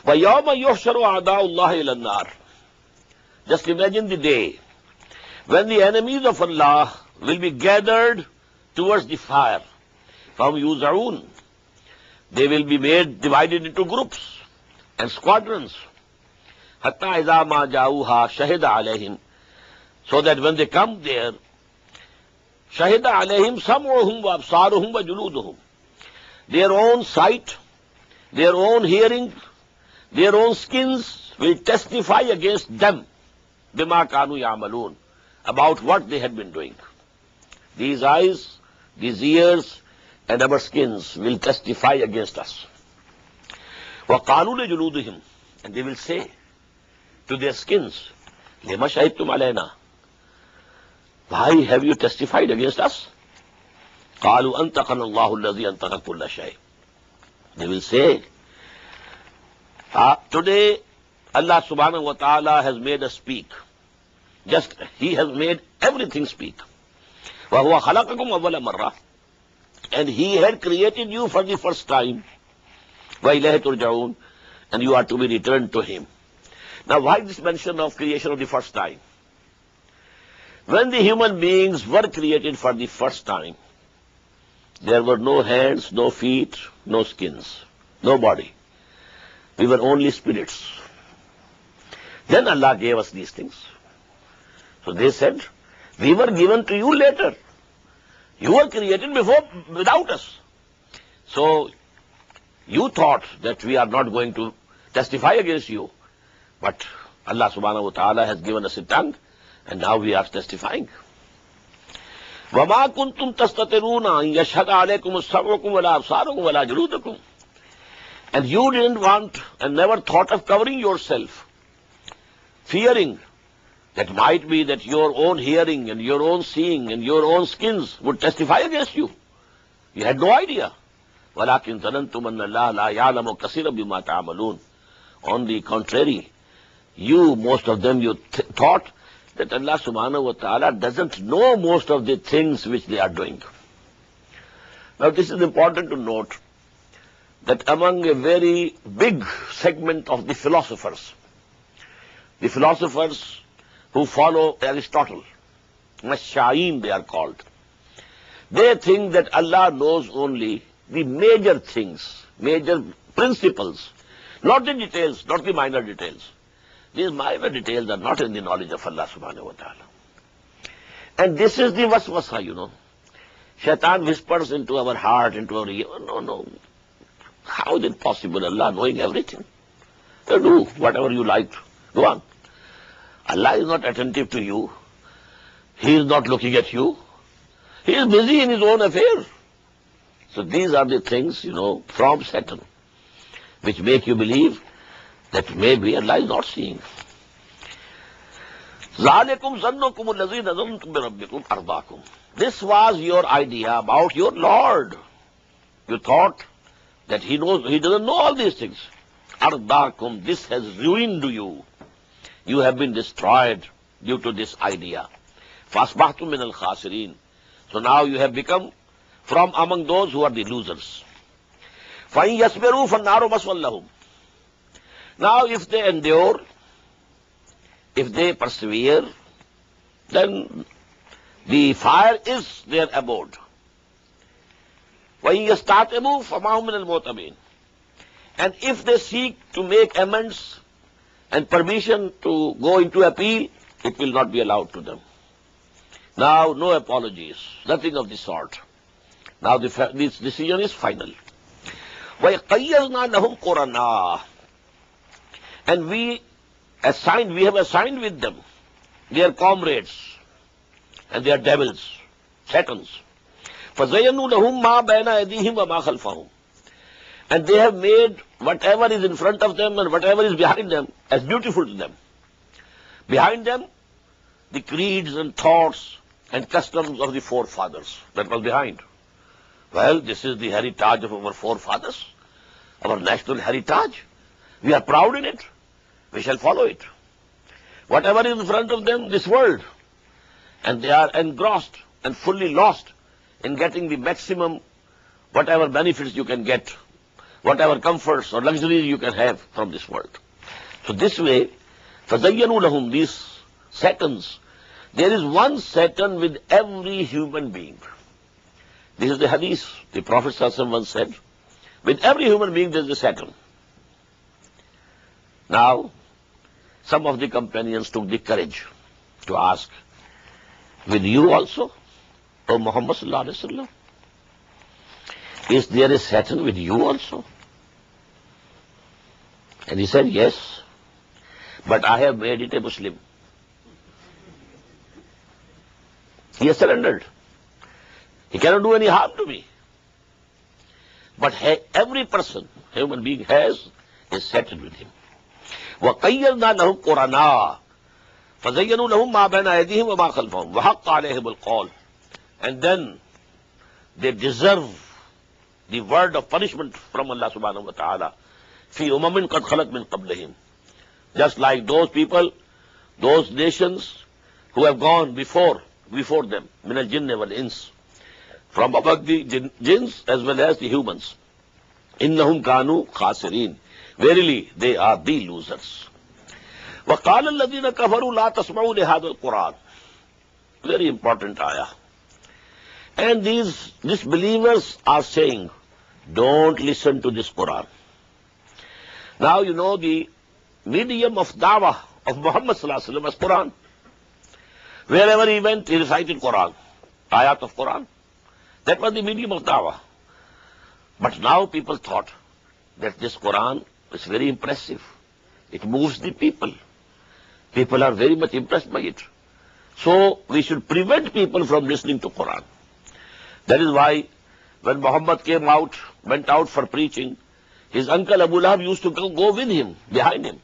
وَيَوْمَ يُحْشَرُ أَعْدَاءُ اللَّهِ إِلَى النَّارِ. Just imagine the day when the enemies of Allah will be gathered towards the fire. فَهُمْ يُوزَعُونَ. They will be made divided into groups and squadrons. حَتَّى إِذَا مَا جَاءُوهَا شَهِدَ عَلَيْهِمْ. So that when they come there, شَهِدَ عَلَيْهِمْ سَمْعُهُمْ وَأَبْصَارُهُمْ وَجُلُودُهُمْ. Their own sight, their own hearing, their own skins will testify against them بِمَا كَانُوا يَعْمَلُونَ. About what they had been doing. These eyes, these ears, and our skins will testify against us. وَقَالُوا لِجُلُودِهِمْ. And they will say to their skins, لِمَ شَهِدْتُمْ عَلَيْنَا. Why have you testified against us? قَالُوا أَنْتَقَنَ اللَّهُ الَّذِي أَنْتَقَ كُلَّ شَيْءٍ. They will say, today Allah subhanahu wa ta'ala has made us speak. Just He has made everything speak. وَهُوَ خَلَقَكُمْ أَوَّلَ مَرَّةٍ. And He had created you for the first time. وَإِلَيْهِ تُرْجَعُونَ. And you are to be returned to Him. Now why this mention of creation of the first time? When the human beings were created for the first time, there were no hands, no feet, no skins, no body. We were only spirits. Then Allah gave us these things. So they said, we were given to you later. You were created before, without us. So you thought that we are not going to testify against you. But Allah subhanahu wa ta'ala has given us a tongue, and now we are testifying. وَمَا كُنْتُمْ تَسْتَطِرُونَ أَنْ يَشْهَدَ عَلَيْكُمُ السَّمْعُكُمْ وَلَا أَبْصَارُكُمْ وَلَا جُلُودُكُمْ. And you didn't want and never thought of covering yourself, fearing that might be that your own hearing and your own seeing and your own skins would testify against you. You had no idea. وَلَكِنْ ظَنَنْتُمْ أَنَّ اللَّهَ لَا يَعْلَمُ كَثِيرًا بِمَا تَعْمَلُونَ. On the contrary, most of them, you thought that Allah subhanahu wa ta'ala doesn't know most of the things which they are doing. Now this is important to note that among a very big segment of the philosophers who follow Aristotle, Masha'in they are called, they think that Allah knows only the major things, major principles, not the details, not the minor details. These minor details are not in the knowledge of Allah subhanahu wa ta'ala. And this is the waswasa, Shaitan whispers into our heart, into our ear, no. How is it possible, Allah knowing everything? You do whatever you like. Go on. Allah is not attentive to you. He is not looking at you. He is busy in His own affair. So these are the things, from Satan, which make you believe that maybe Allah is not seeing. ذَلِكُمْ ظَنُّكُمُ الَّذِي نَظَنْتُمْ بِرَبِّكُمْ أَرْضَاكُمْ. This was your idea about your Lord. You thought that He doesn't know all these things. أَرْضَاكُمْ, this has ruined you. You have been destroyed due to this idea. فَأَصْبَحْتُمْ مِنَ الْخَاسِرِينَ. So now you have become from among those who are the losers. فَإِنْ يَصْبِرُوا فَالنَّارُ مَثْوًى لَهُمْ. Now if they endure, if they persevere, then the fire is their abode. وَإِنْ يَسْتَعْتِبُوا فَمَا هُمْ مِنَ الْمُعْتَبِينَ. And if they seek to make amends and permission to go into appeal, it will not be allowed to them. Now, no apologies, nothing of the sort. Now this decision is final. وَيَقَيَّرْنَا لَهُمْ قُرَنَا. And we have assigned with them their comrades and their devils, satans. فَزَيَّنُوا لَهُمْ مَا بَيْنَ أَيْدِيهِمْ وَمَا خَلْفَهُم. And they have made whatever is in front of them and whatever is behind them as beautiful to them. Behind them, the creeds and thoughts and customs of the forefathers. That was behind. Well, this is the heritage of our forefathers, our national heritage. We are proud in it. We shall follow it. Whatever is in front of them, this world. And they are engrossed and fully lost in getting the maximum, whatever benefits you can get, whatever comforts or luxuries you can have from this world. So this way, فَزَيَّنُوا لَهُمْ, these satans, there is one Satan with every human being. This is the hadith. The Prophet ﷺ once said, with every human being there is a Satan. Now, some of the companions took the courage to ask, with you also, O Muhammad sallallahu alaihi wasallam, is there a Satan with you also? And he said, yes, but I have made it a Muslim. He has surrendered. He cannot do any harm to me. But every person, human being, has a Satan with him. وَقَيَّرْنَا لَهُمْ قُرَنَا فَزَيَّنُوا لَهُمْ مَا بَيْنَ أَيْدِيهِمْ وَمَا خَلْفَهُمْ وَحَقَّ عَلَيْهِمُ الْقَوْلُ. And then they deserve the word of punishment from Allah subhanahu wa ta'ala. فِي أُمَمٍ قَدْ خَلَتْ مِنْ قَبْلِهِمْ. Just like those people, those nations who have gone before them, مِنَ الْجِنِّ وَالْإِنسِ, from among the jinns as well as the humans. إِنَّهُمْ كَانُوا خَاسِرِينَ. Verily, they are the losers. وَقَالَ الَّذِينَ كَفَرُوا لَا تَسْمَعُوا لِهَذَا الْقُرْآنِ. Very important ayah. And these disbelievers are saying, don't listen to this Quran. Now you know the medium of da'wah of Muhammad sallallahu alaihi wasallam was Quran. Wherever he went, he recited Quran, ayat of Quran. That was the medium of da'wah. But now people thought that this Quran is very impressive. It moves the people. People are very much impressed by it. So we should prevent people from listening to Quran. That is why when Muhammad went out for preaching, his uncle Abu Lahab used to go with him, behind him,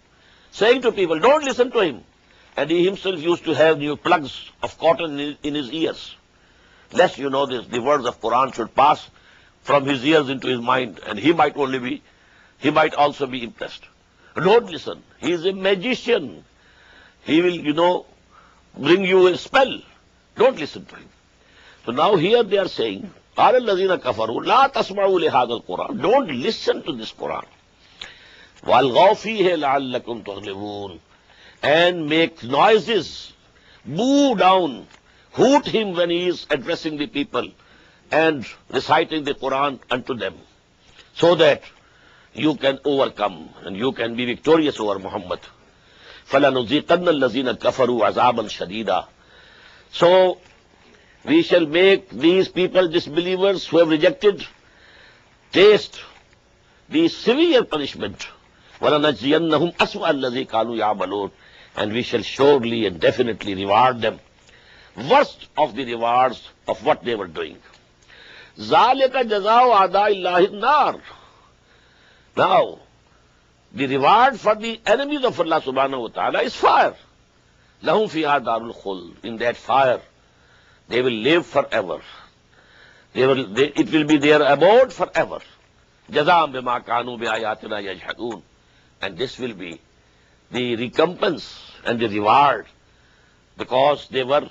saying to people, don't listen to him. And he himself used to have new plugs of cotton in his ears. Lest, the words of Quran should pass from his ears into his mind, and he might also be impressed. Don't listen. He is a magician. He will, bring you a spell. Don't listen to him. So now here they are saying, قَالَ الَّذِينَ كَفَرُوا لَا تَسْمَعُوا لِهَذَا الْقُرْآنِ. Don't listen to this Quran. وَالْغَوْا فِيهِ لَعَلَّكُمْ تُغْلِبُونَ. And make noises, boo down, hoot him when he is addressing the people and reciting the Quran unto them, so that you can overcome and you can be victorious over Muhammad. فَلَنُذِيقَنَّ الَّذِينَ كَفَرُوا عَذَابًا شَدِيدًا. So we shall make these people, disbelievers who have rejected, taste the severe punishment. وَلَنَجْزِيَنَّهُمْ أَسْوَأَ الَّذِي كَانُوا يَعْمَلُونَ. And we shall surely and definitely reward them worst of the rewards of what they were doing. ذَلِكَ جَزَاءُ أَعْدَاءِ اللَّهِ النَّارِ. Now, the reward for the enemies of Allah subhanahu wa ta'ala is fire. لَهُمْ فِيهَا دَارُ الْخُلْدِ. In that fire, they will live forever. It will be their abode forever. جَزَاءً بِمَا كَانُوا بِآيَاتِنَا يَجْحَدُونَ. And this will be the recompense and the reward because they were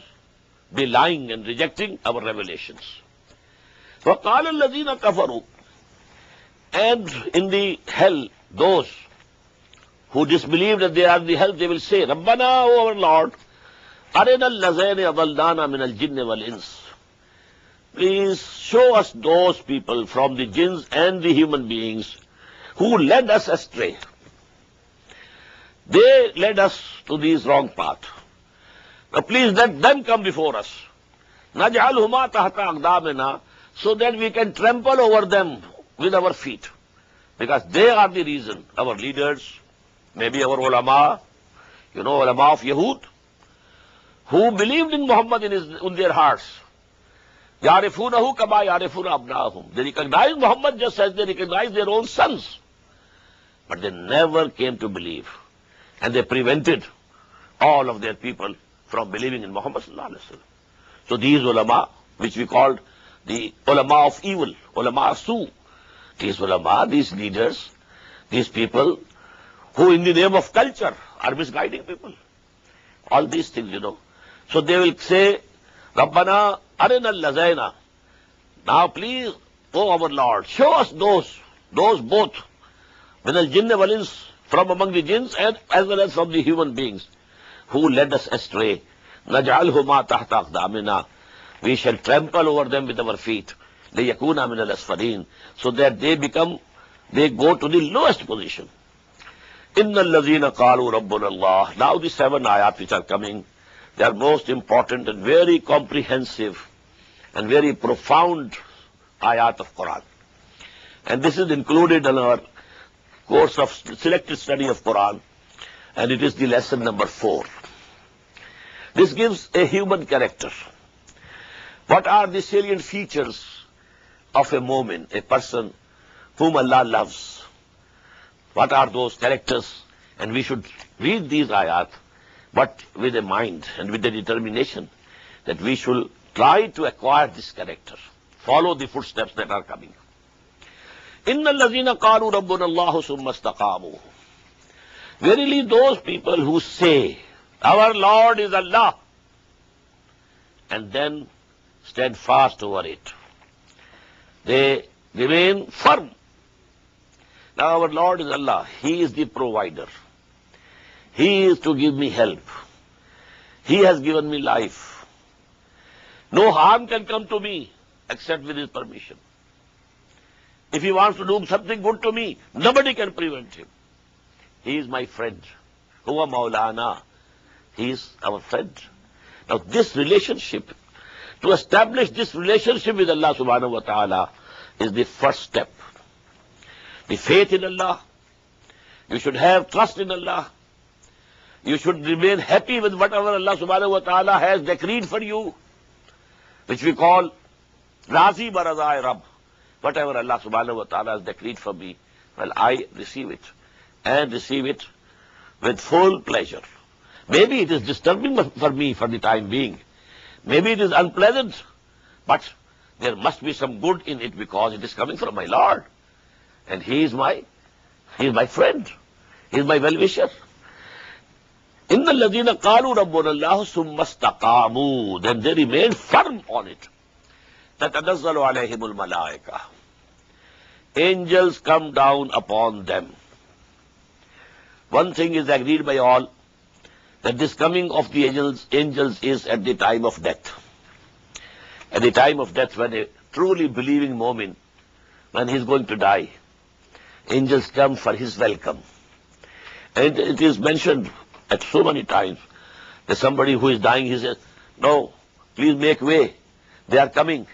denying and rejecting our revelations. وَقَالَ الَّذِينَ كَفَرُوا. And in the hell, those who disbelieve that they are in the hell, they will say, رَبَّنَا, O our Lord, أَرِنَا الَّذَيْنِ أَضَلَّانَا مِنَ الْجِنِّ وَالْإِنسِ. Please show us those people from the jinns and the human beings who led us astray. They led us to this wrong path. Now please let them come before us. نَجْعَلْهُمَا تَحْتَ أَقْدَامِنَا, so that we can trample over them with our feet. Because they are the reason, our leaders, maybe our ulama, ulama of Yahud, who believed in Muhammad in their hearts. يَعْرِفُونَهُ كَمَا يَعْرِفُونَ أَبْنَاءَهُم. They recognize Muhammad just as they recognize their own sons. But they never came to believe. And they prevented all of their people from believing in Muhammad sallallahu alaihi wasallam. So these ulama, which we called the ulama of evil, ulama su, these ulama, these leaders, these people who in the name of culture are misguiding people. All these things, So they will say, Rabbana arina al-lazayna. Now please, O our Lord, show us those both, min al-jinni wal-ins, from among the jinns and as well as from the human beings, who led us astray. Naj'alhuma tahta aqdamina. We shall trample over them with our feet. لِيَكُونَ مِنَ الْأَسْفَلِينَ. So that they go to the lowest position. إِنَّ الَّذِينَ قَالُوا رَبُّنَا اللَّهِ. Now the 7 ayat which are coming, they are most important and very comprehensive and very profound ayat of Quran. And this is included in our course of selected study of Quran, and it is the lesson number 4. This gives a human character. What are the salient features of a mu'min, a person whom Allah loves? What are those characters? And we should read these ayat, but with a mind and with a determination that we should try to acquire this character, follow the footsteps that are coming. إِنَّ الَّذِينَ قَالُوا رَبُّنَا اللَّهُ ثُمَّ اسْتَقَامُوا. Verily those people who say, our Lord is Allah, and then stand fast over it. They remain firm. Now our Lord is Allah. He is the provider. He is to give me help. He has given me life. No harm can come to me except with His permission. If He wants to do something good to me, nobody can prevent Him. He is my friend. Huwa Maulana. He is our friend. Now this relationship, to establish this relationship with Allah subhanahu wa ta'ala, is the first step. The faith in Allah. You should have trust in Allah. You should remain happy with whatever Allah subhanahu wa ta'ala has decreed for you, which we call Razi Barazai Rabb. Whatever Allah subhanahu wa ta'ala has decreed for me, well, I receive it, and receive it with full pleasure. Maybe it is disturbing for me for the time being. Maybe it is unpleasant, but there must be some good in it because it is coming from my Lord. And He is my friend. He is my well-wisher. إِنَّ الَّذِينَ قَالُوا رَبُّنَا اللَّهُ ثُمَّ اسْتَقَامُوا. Then they remain firm on it. تَتَنَزَّلُ عَلَيْهِمُ الْمَلَائِكَةُ. Angels come down upon them. One thing is agreed by all, that this coming of the angels is at the time of death. At the time of death, when a truly believing mu'min, when he is going to die, angels come for his welcome. And it is mentioned at so many times that somebody who is dying, he says, no, please make way. They are coming.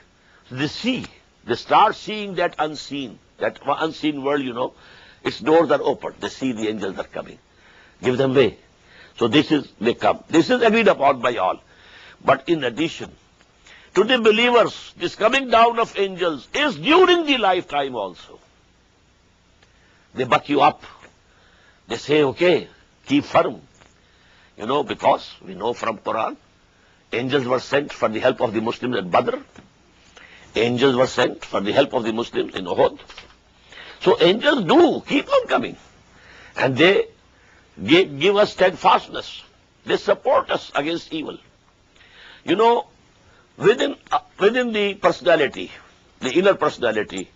So they start seeing that unseen world, its doors are open. They see the angels are coming. Give them way. So they come. This is agreed upon by all. But in addition, to the believers, this coming down of angels is during the lifetime also. They buck you up. They say, okay, keep firm. Because we know from Quran, angels were sent for the help of the Muslims at Badr. Angels were sent for the help of the Muslims in Uhud. So angels do keep on coming. And they give us steadfastness. They support us against evil. Within the personality, the inner personality,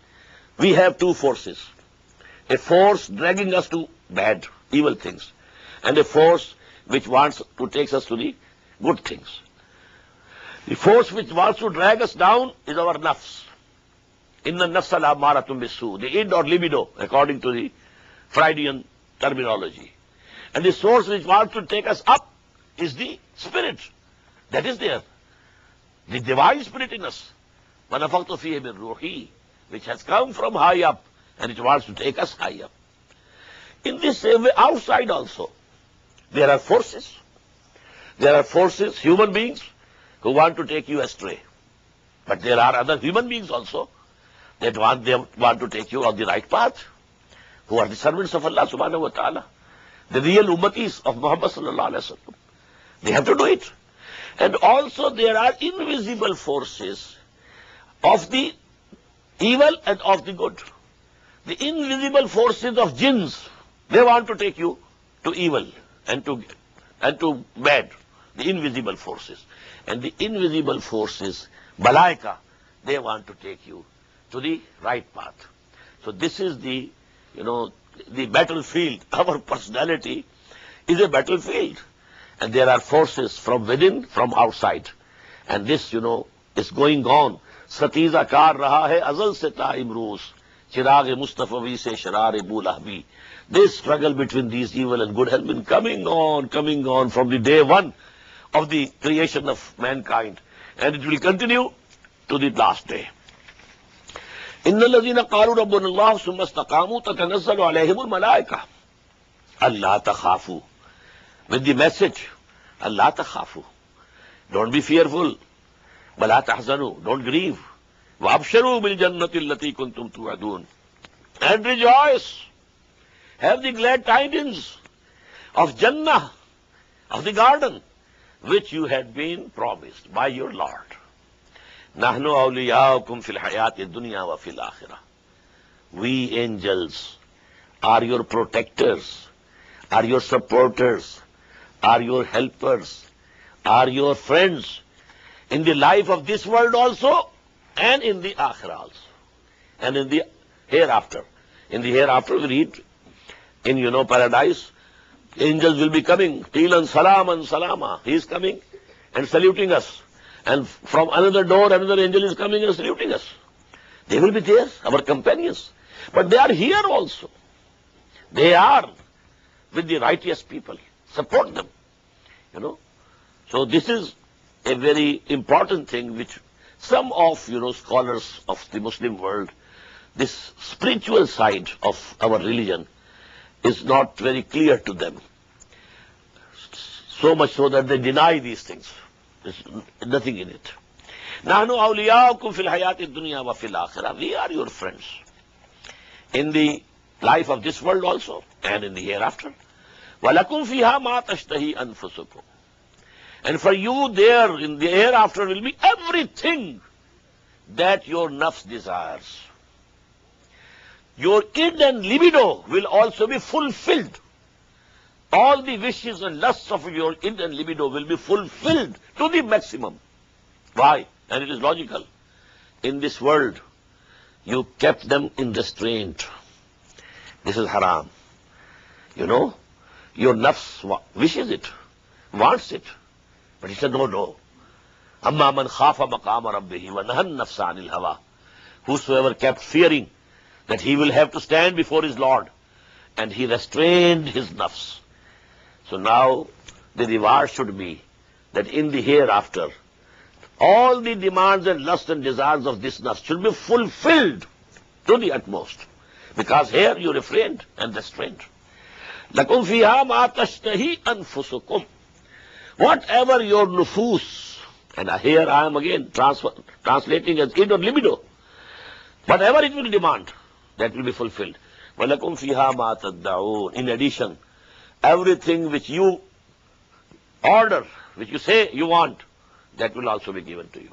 we have two forces. A force dragging us to bad, evil things, and a force which wants to take us to the good things. The force which wants to drag us down is our nafs. Inna nafsa la'ammaratun bisu, the id or libido, according to the Freudian terminology. And the source which wants to take us up is the spirit. That is there. The divine spirit in us. وَنَفَخْتُ فِيهِ مِنْ رُوحِي, which has come from high up, and it wants to take us high up. In this same way, outside also, there are forces. There are forces, human beings, who want to take you astray. But there are other human beings also that want to take you on the right path, who are the servants of Allah subhanahu wa ta'ala, the real ummatis of Muhammad sallallahu alayhi wa sallam. They have to do it. And also there are invisible forces of the evil and of the good. The invisible forces of jinns, they want to take you to evil and to bad. The invisible forces. And the invisible forces, malaika, they want to take you to the right path. So this is the battlefield. Our personality is a battlefield. And there are forces from within, from outside. And this, is going on. Satiza kar raha hai azal se ta imroos. Chirag Mustafavi se sharar bulahbi. This struggle between these evil and good has been coming on from the day one of the creation of mankind. And it will continue to the last day. Inna allazina qalu rabbuna Allah summa istaqamu tatanazzalu alayhimul malaika. Allah takhafu. With the message, Allah takhafu. Don't be fearful. Wala tahzanu. Don't grieve. Wabsharu bil jannati allati kuntum tu'adun. And rejoice. Have the glad tidings of Jannah, of the garden, which you had been promised by your Lord. Nahnu awliyaukum fil hayati dunya wa fil akhirah. We angels are your protectors, are your supporters, are your helpers, are your friends in the life of this world also and in the akhirah also. And in the hereafter. In the hereafter we read in paradise, angels will be coming. Tilan salaman salama. He is coming and saluting us. And from another door, another angel is coming and saluting us. They will be there, our companions. But they are here also. They are with the righteous people. Support them. So this is a very important thing which some of scholars of the Muslim world, this spiritual side of our religion is not very clear to them. So much so that they deny these things. There's nothing in it. Nahnu awliyaukum fil hayati dunya wa fil akhirah. We are your friends in the life of this world also and in the hereafter. Walakum fiha ma tashtahi anfusukum. And for you there in the hereafter will be everything that your nafs desires. Your id and libido will also be fulfilled. All the wishes and lusts of your id and libido will be fulfilled to the maximum. Why? And it is logical. In this world, you kept them in restraint. This is haram. Your nafs wishes it, wants it. But he said, no. Amma man khafa maqama rabbihi wa nahan nafsa anil hawa. Whosoever kept fearing that he will have to stand before his Lord, and he restrained his nafs. So now the reward should be that in the hereafter, all the demands and lusts and desires of this nafs should be fulfilled to the utmost. Because here you refrained and restrained. Lakum fiha ma tashtahi anfusukum. Whatever your nufus, And here I am again translating as id or libido. Whatever it will demand, that will be fulfilled. وَلَكُمْ فِيهَا مَا تَدَّعُونَ. In addition, everything which you order, which you say you want, that will also be given to you.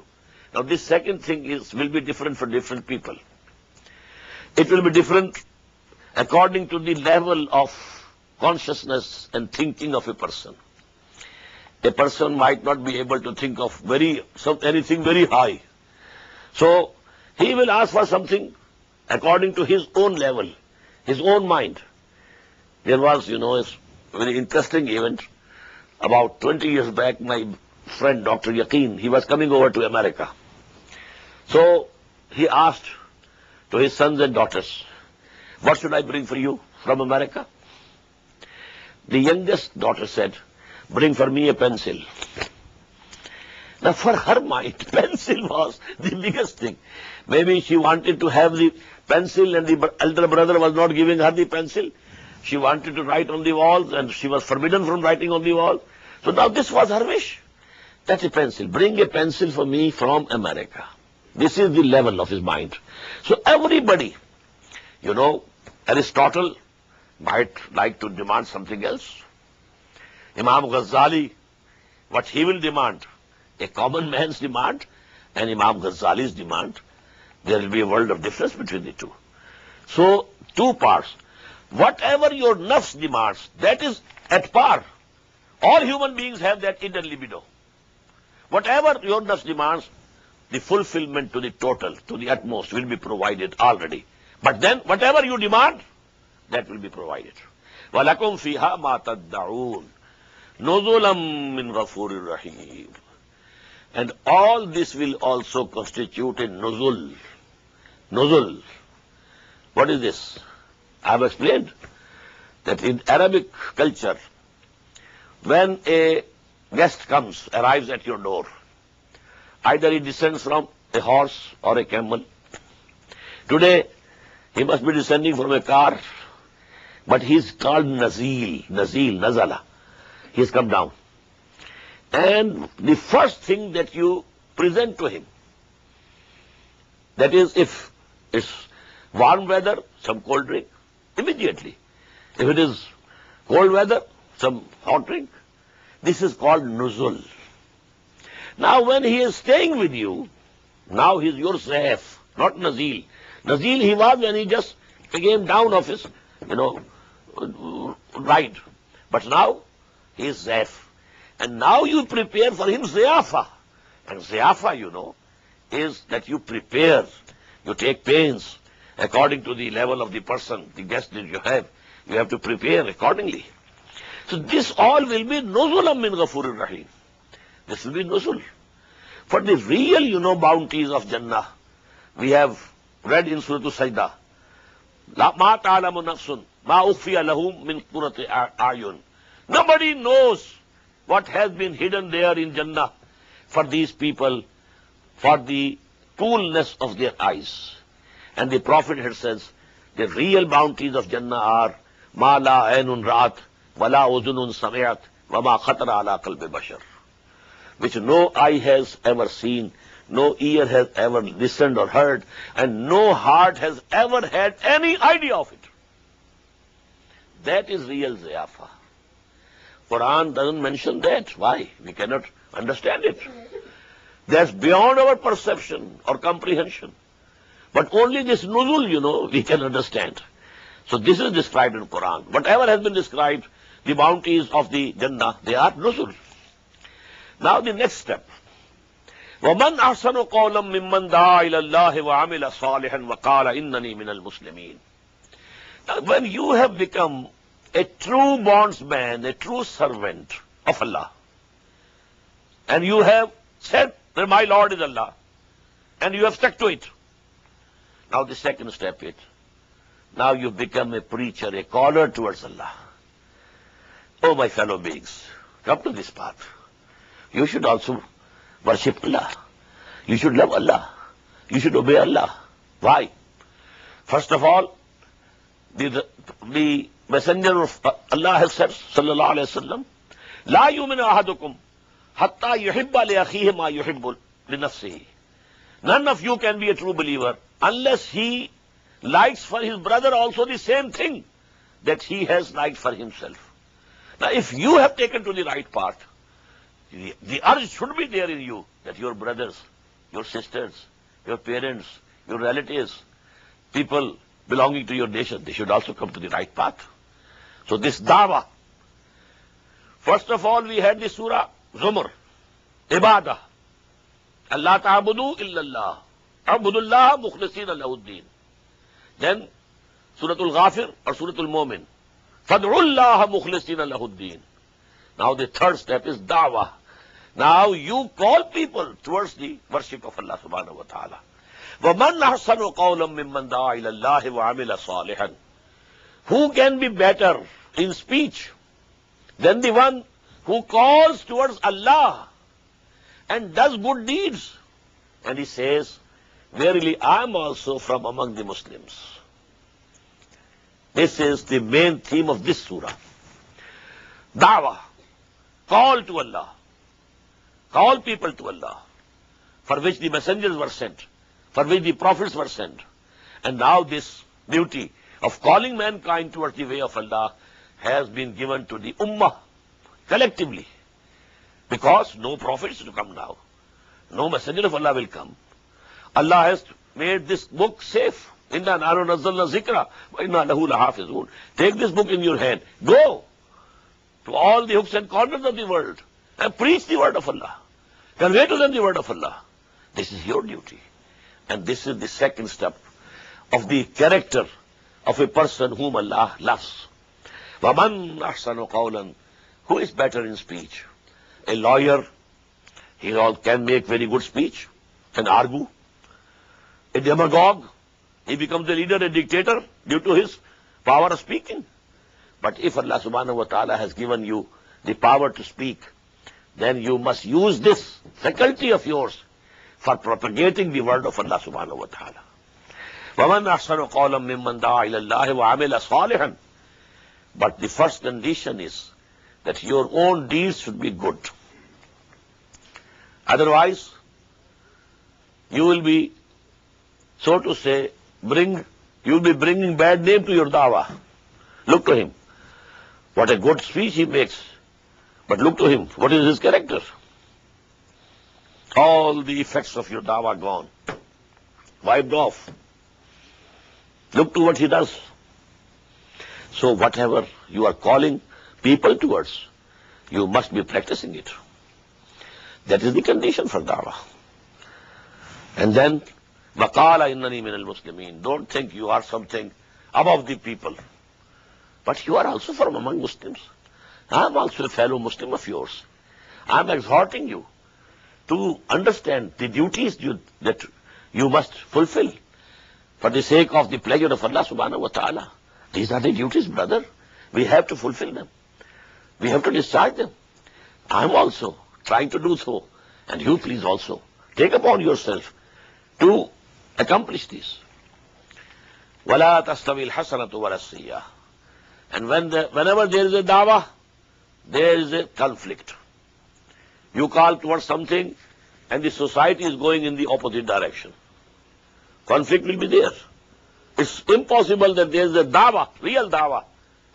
Now this second thing will be different for different people. It will be different according to the level of consciousness and thinking of a person. A person might not be able to think of anything very high. So he will ask for something according to his own level, his own mind. There was, a very interesting event. About 20 years back, my friend, Dr. Yaqeen, he was coming over to America. So he asked to his sons and daughters, what should I bring for you from America? The youngest daughter said, bring for me a pencil. Now for her mind, pencil was the biggest thing. Maybe she wanted to have the pencil and the elder brother was not giving her the pencil. She wanted to write on the walls and she was forbidden from writing on the wall. So now this was her wish. That's a pencil. Bring a pencil for me from America. This is the level of his mind. So everybody, Aristotle might like to demand something else. Imam Ghazali, what he will demand, a common man's demand and Imam Ghazali's demand, there will be a world of difference between the two. So, two parts. Whatever your nafs demands, that is at par. All human beings have that inner libido. Whatever your nafs demands, the fulfillment to the total, to the utmost, will be provided already. But then, whatever you demand, that will be provided. وَلَكُمْ فِيهَا مَا تَدَّعُونَ نُزُلًا مِّن غَفُورٍ رَحِيمٍ. And all this will also constitute a nuzul. Nuzul. What is this? I have explained that in Arabic culture, when a guest arrives at your door, either he descends from a horse or a camel. Today, he must be descending from a car, but he is called Nazil, Nazala. He has come down. And the first thing that you present to him, that is, if it's warm weather, some cold drink, immediately. If it is cold weather, some hot drink. This is called nuzul. Now when he is staying with you, now he is your Zaif, not Nazil. Nazil he was when he just came down of his, ride. But now he is Zaif. And now you prepare for him ziyafa. And ziyafa, is that you prepare, you take pains according to the level of the person, the guest that you have. You have to prepare accordingly. So this all will be nuzulam min ghafurir rahim. This will be nuzul. For the real, bounties of Jannah, we have read in Surah Sajdah, Ma ta'alamu nafsun, ma ukhfiya lahum min qurrati a'yun. Nobody knows what has been hidden there in Jannah for these people, for the coolness of their eyes. And the Prophet had says, the real bounties of Jannah are ma la aynun ra'at, wa la uzunun sami'at, wa ma khatara ala qalbi bashar, which no eye has ever seen, no ear has ever listened or heard, and no heart has ever had any idea of it. That is real ziyafa. Quran doesn't mention that. Why? We cannot understand it. That's beyond our perception or comprehension. But only this nuzul, we can understand. So this is described in Quran. Whatever has been described, the bounties of the Jannah, they are nuzul. Now the next step. وَمَنْ أَحْسَنُ قَوْلًا مِمَّنْ دَعَا إِلَى اللَّهِ وَعَمِلَ صَالِحًا وَقَالَ إِنَّنِي مِنَ الْمُسْلِمِينَ. Now when you have become a true bondsman, a true servant of Allah, and you have said that my Lord is Allah, and you have stuck to it. Now the second step is, now you become a preacher, a caller towards Allah. Oh my fellow beings, come to this path. You should also worship Allah. You should love Allah. You should obey Allah. Why? First of all, the Messenger of Allah has said, sallallahu alayhi wa sallam, La yuminu ahadukum hatta yuhibba li akhihi ma yuhibbu li nafsihi. None of you can be a true believer unless he likes for his brother also the same thing that he has liked for himself. Now, if you have taken to the right path, the urge should be there in you that your brothers, your sisters, your parents, your relatives, people belonging to your nation, they should also come to the right path. So this dawah, first of all we had the surah Zumar, Ibadah, Allah ta'budu illallah, abudullah mukhlisina lahuddin. Then Suratul Ghafir or Suratul Mu'min, Fad'ullaha mukhlisina lahuddin. Now the third step is dawah. Now you call people towards the worship of Allah subhanahu wa ta'ala. وَمَنْ أَحْسَنُ قَوْلًا مِّمَّنْ دَعَا إِلَى اللَّهِ وَعَمِلَ صَالِحًا. Who can be better in speech than the one who calls towards Allah and does good deeds? And he says, verily I am also from among the Muslims. This is the main theme of this surah. Dawah, call to Allah, call people to Allah, for which the messengers were sent, for which the prophets were sent. And now this duty of calling mankind towards the way of Allah has been given to the ummah collectively, because no prophet is to come now, no messenger of Allah will come. Allah has made this book safe. Inna nahnu nazzalna zikra wa inna lahu lahafizun. Take this book in your hand, go to all the hooks and corners of the world and preach the word of Allah, convey to them the word of Allah. This is your duty, and this is the second step of the character of a person whom Allah loves. وَمَنْ أَحْسَنُ قَوْلًا. Who is better in speech? A lawyer, he can make very good speech, can argue. A demagogue, he becomes a leader, a dictator, due to his power of speaking. But if Allah subhanahu wa ta'ala has given you the power to speak, then you must use this faculty of yours for propagating the word of Allah subhanahu wa ta'ala. وَمَنْ أَحْسَنُ قَوْلًا مِّمَّنْ دَعَا إِلَى اللَّهِ وَعَمِلَ صَالِحًا. But the first condition is that your own deeds should be good. Otherwise, you will be, so to say, you will be bringing bad name to your dawah. Look to him. What a good speech he makes. But look to him. What is his character? All the effects of your dawah gone, wiped off. Look to what he does. So whatever you are calling people towards, you must be practicing it. That is the condition for dawah. And then, وَقَالَ إِنَّنِي مِنَ الْمُسْلِمِينَ. Don't think you are something above the people. But you are also from among Muslims. I am also a fellow Muslim of yours. I am exhorting you to understand the duties that you must fulfill for the sake of the pleasure of Allah subhanahu wa ta'ala. These are the duties, brother. We have to fulfill them. We have to discharge them. I am also trying to do so. And you please also take upon yourself to accomplish this. وَلَا تَسْتَوِي الْحَسَنَةُ وَلَا السَّيِّئَةُ. And whenever there is a dawah, there is a conflict. You call towards something and the society is going in the opposite direction. Conflict will be there. It's impossible that there is a dawah, real dawah,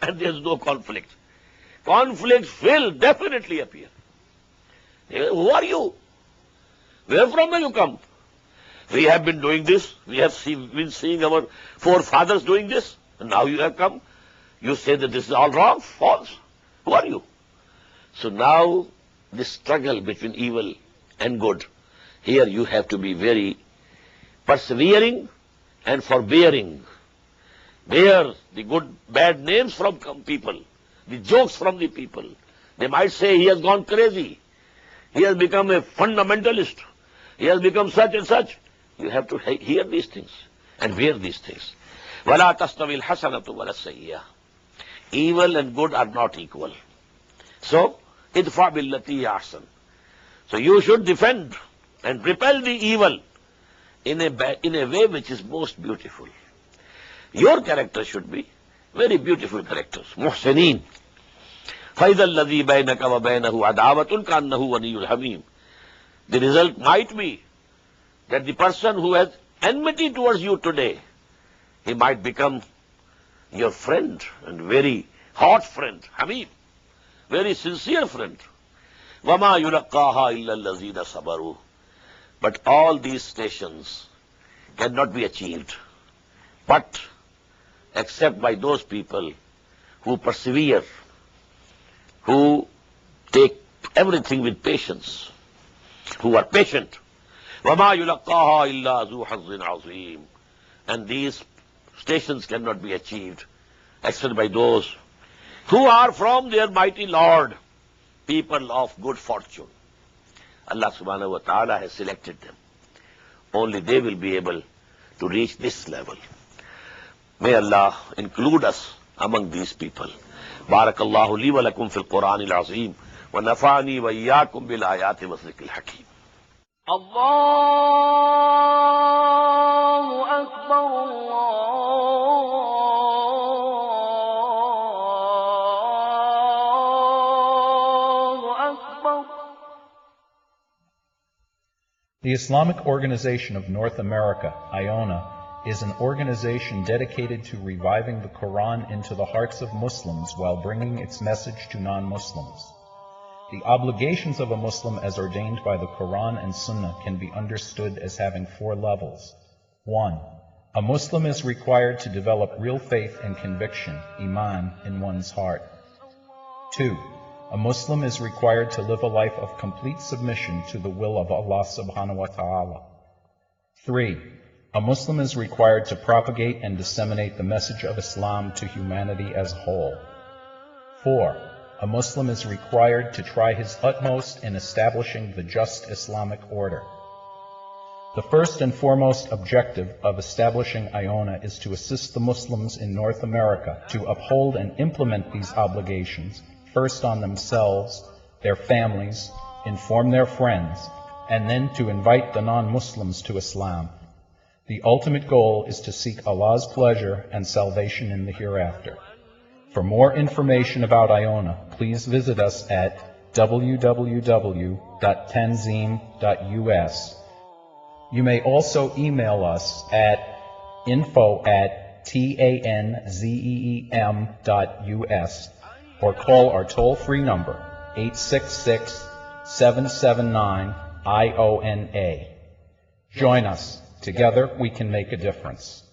and there is no conflict. Conflict will definitely appear. Who are you? Where from have you come? We have been doing this. We have been seeing our forefathers doing this. And now you have come. You say that this is all wrong, false. Who are you? So now this struggle between evil and good, here you have to be very persevering and forbearing. Bear the good, bad names from people, the jokes from the people. They might say he has gone crazy. He has become a fundamentalist. He has become such and such. You have to hear these things and wear these things. وَلَا تَسْتَوِي الْحَسَنَةُ وَلَا السَّيِّئَةُ. Evil and good are not equal. So, idfa billati ahsan. So you should defend and repel the evil in a way which is most beautiful. Your character should be very beautiful characters. Muhsineen. فَإِذَا الَّذِي بَيْنَكَ وَبَيْنَهُ عَدَاوَةٌ كَأَنَّهُ وَلِيٌّ حَمِيمٌ. The result might be that the person who has enmity towards you today, he might become your friend, and very hot friend, Hamim, very sincere friend. وَمَا يُلَقَّاهَا إِلَّا الَّذِينَ صَبَرُوا. But all these stations cannot be achieved, but except by those people who persevere, who take everything with patience, who are patient. وَمَا يُلَقَّاهَا إِلَّا ذُو حَظٍّ عَظِيمٍ. And these stations cannot be achieved except by those who are from their mighty Lord, people of good fortune. Allah subhanahu wa ta'ala has selected them. Only they will be able to reach this level. May Allah include us among these people. Barakallahu li wa lakum fil Qur'an al-Azim wa nafa'ani wa iyyakum bil ayati wa dhikril hakim. Allahu Akbar, Allahu Akbar. The Islamic Organization of North America, IONA, is an organization dedicated to reviving the Quran into the hearts of Muslims while bringing its message to non-Muslims. The obligations of a Muslim as ordained by the Quran and Sunnah can be understood as having 4 levels. 1. A Muslim is required to develop real faith and conviction, iman, in one's heart. 2. A Muslim is required to live a life of complete submission to the will of Allah subhanahu wa ta'ala. 3. A Muslim is required to propagate and disseminate the message of Islam to humanity as a whole. 4. A Muslim is required to try his utmost in establishing the just Islamic order. The first and foremost objective of establishing IONA is to assist the Muslims in North America to uphold and implement these obligations, first on themselves, their families, inform their friends, and then to invite the non-Muslims to Islam. The ultimate goal is to seek Allah's pleasure and salvation in the hereafter. For more information about IONA, please visit us at www.tanzim.us. You may also email us at info@tanzeem.us or call our toll-free number 866-779-IONA. Join us. Together we can make a difference.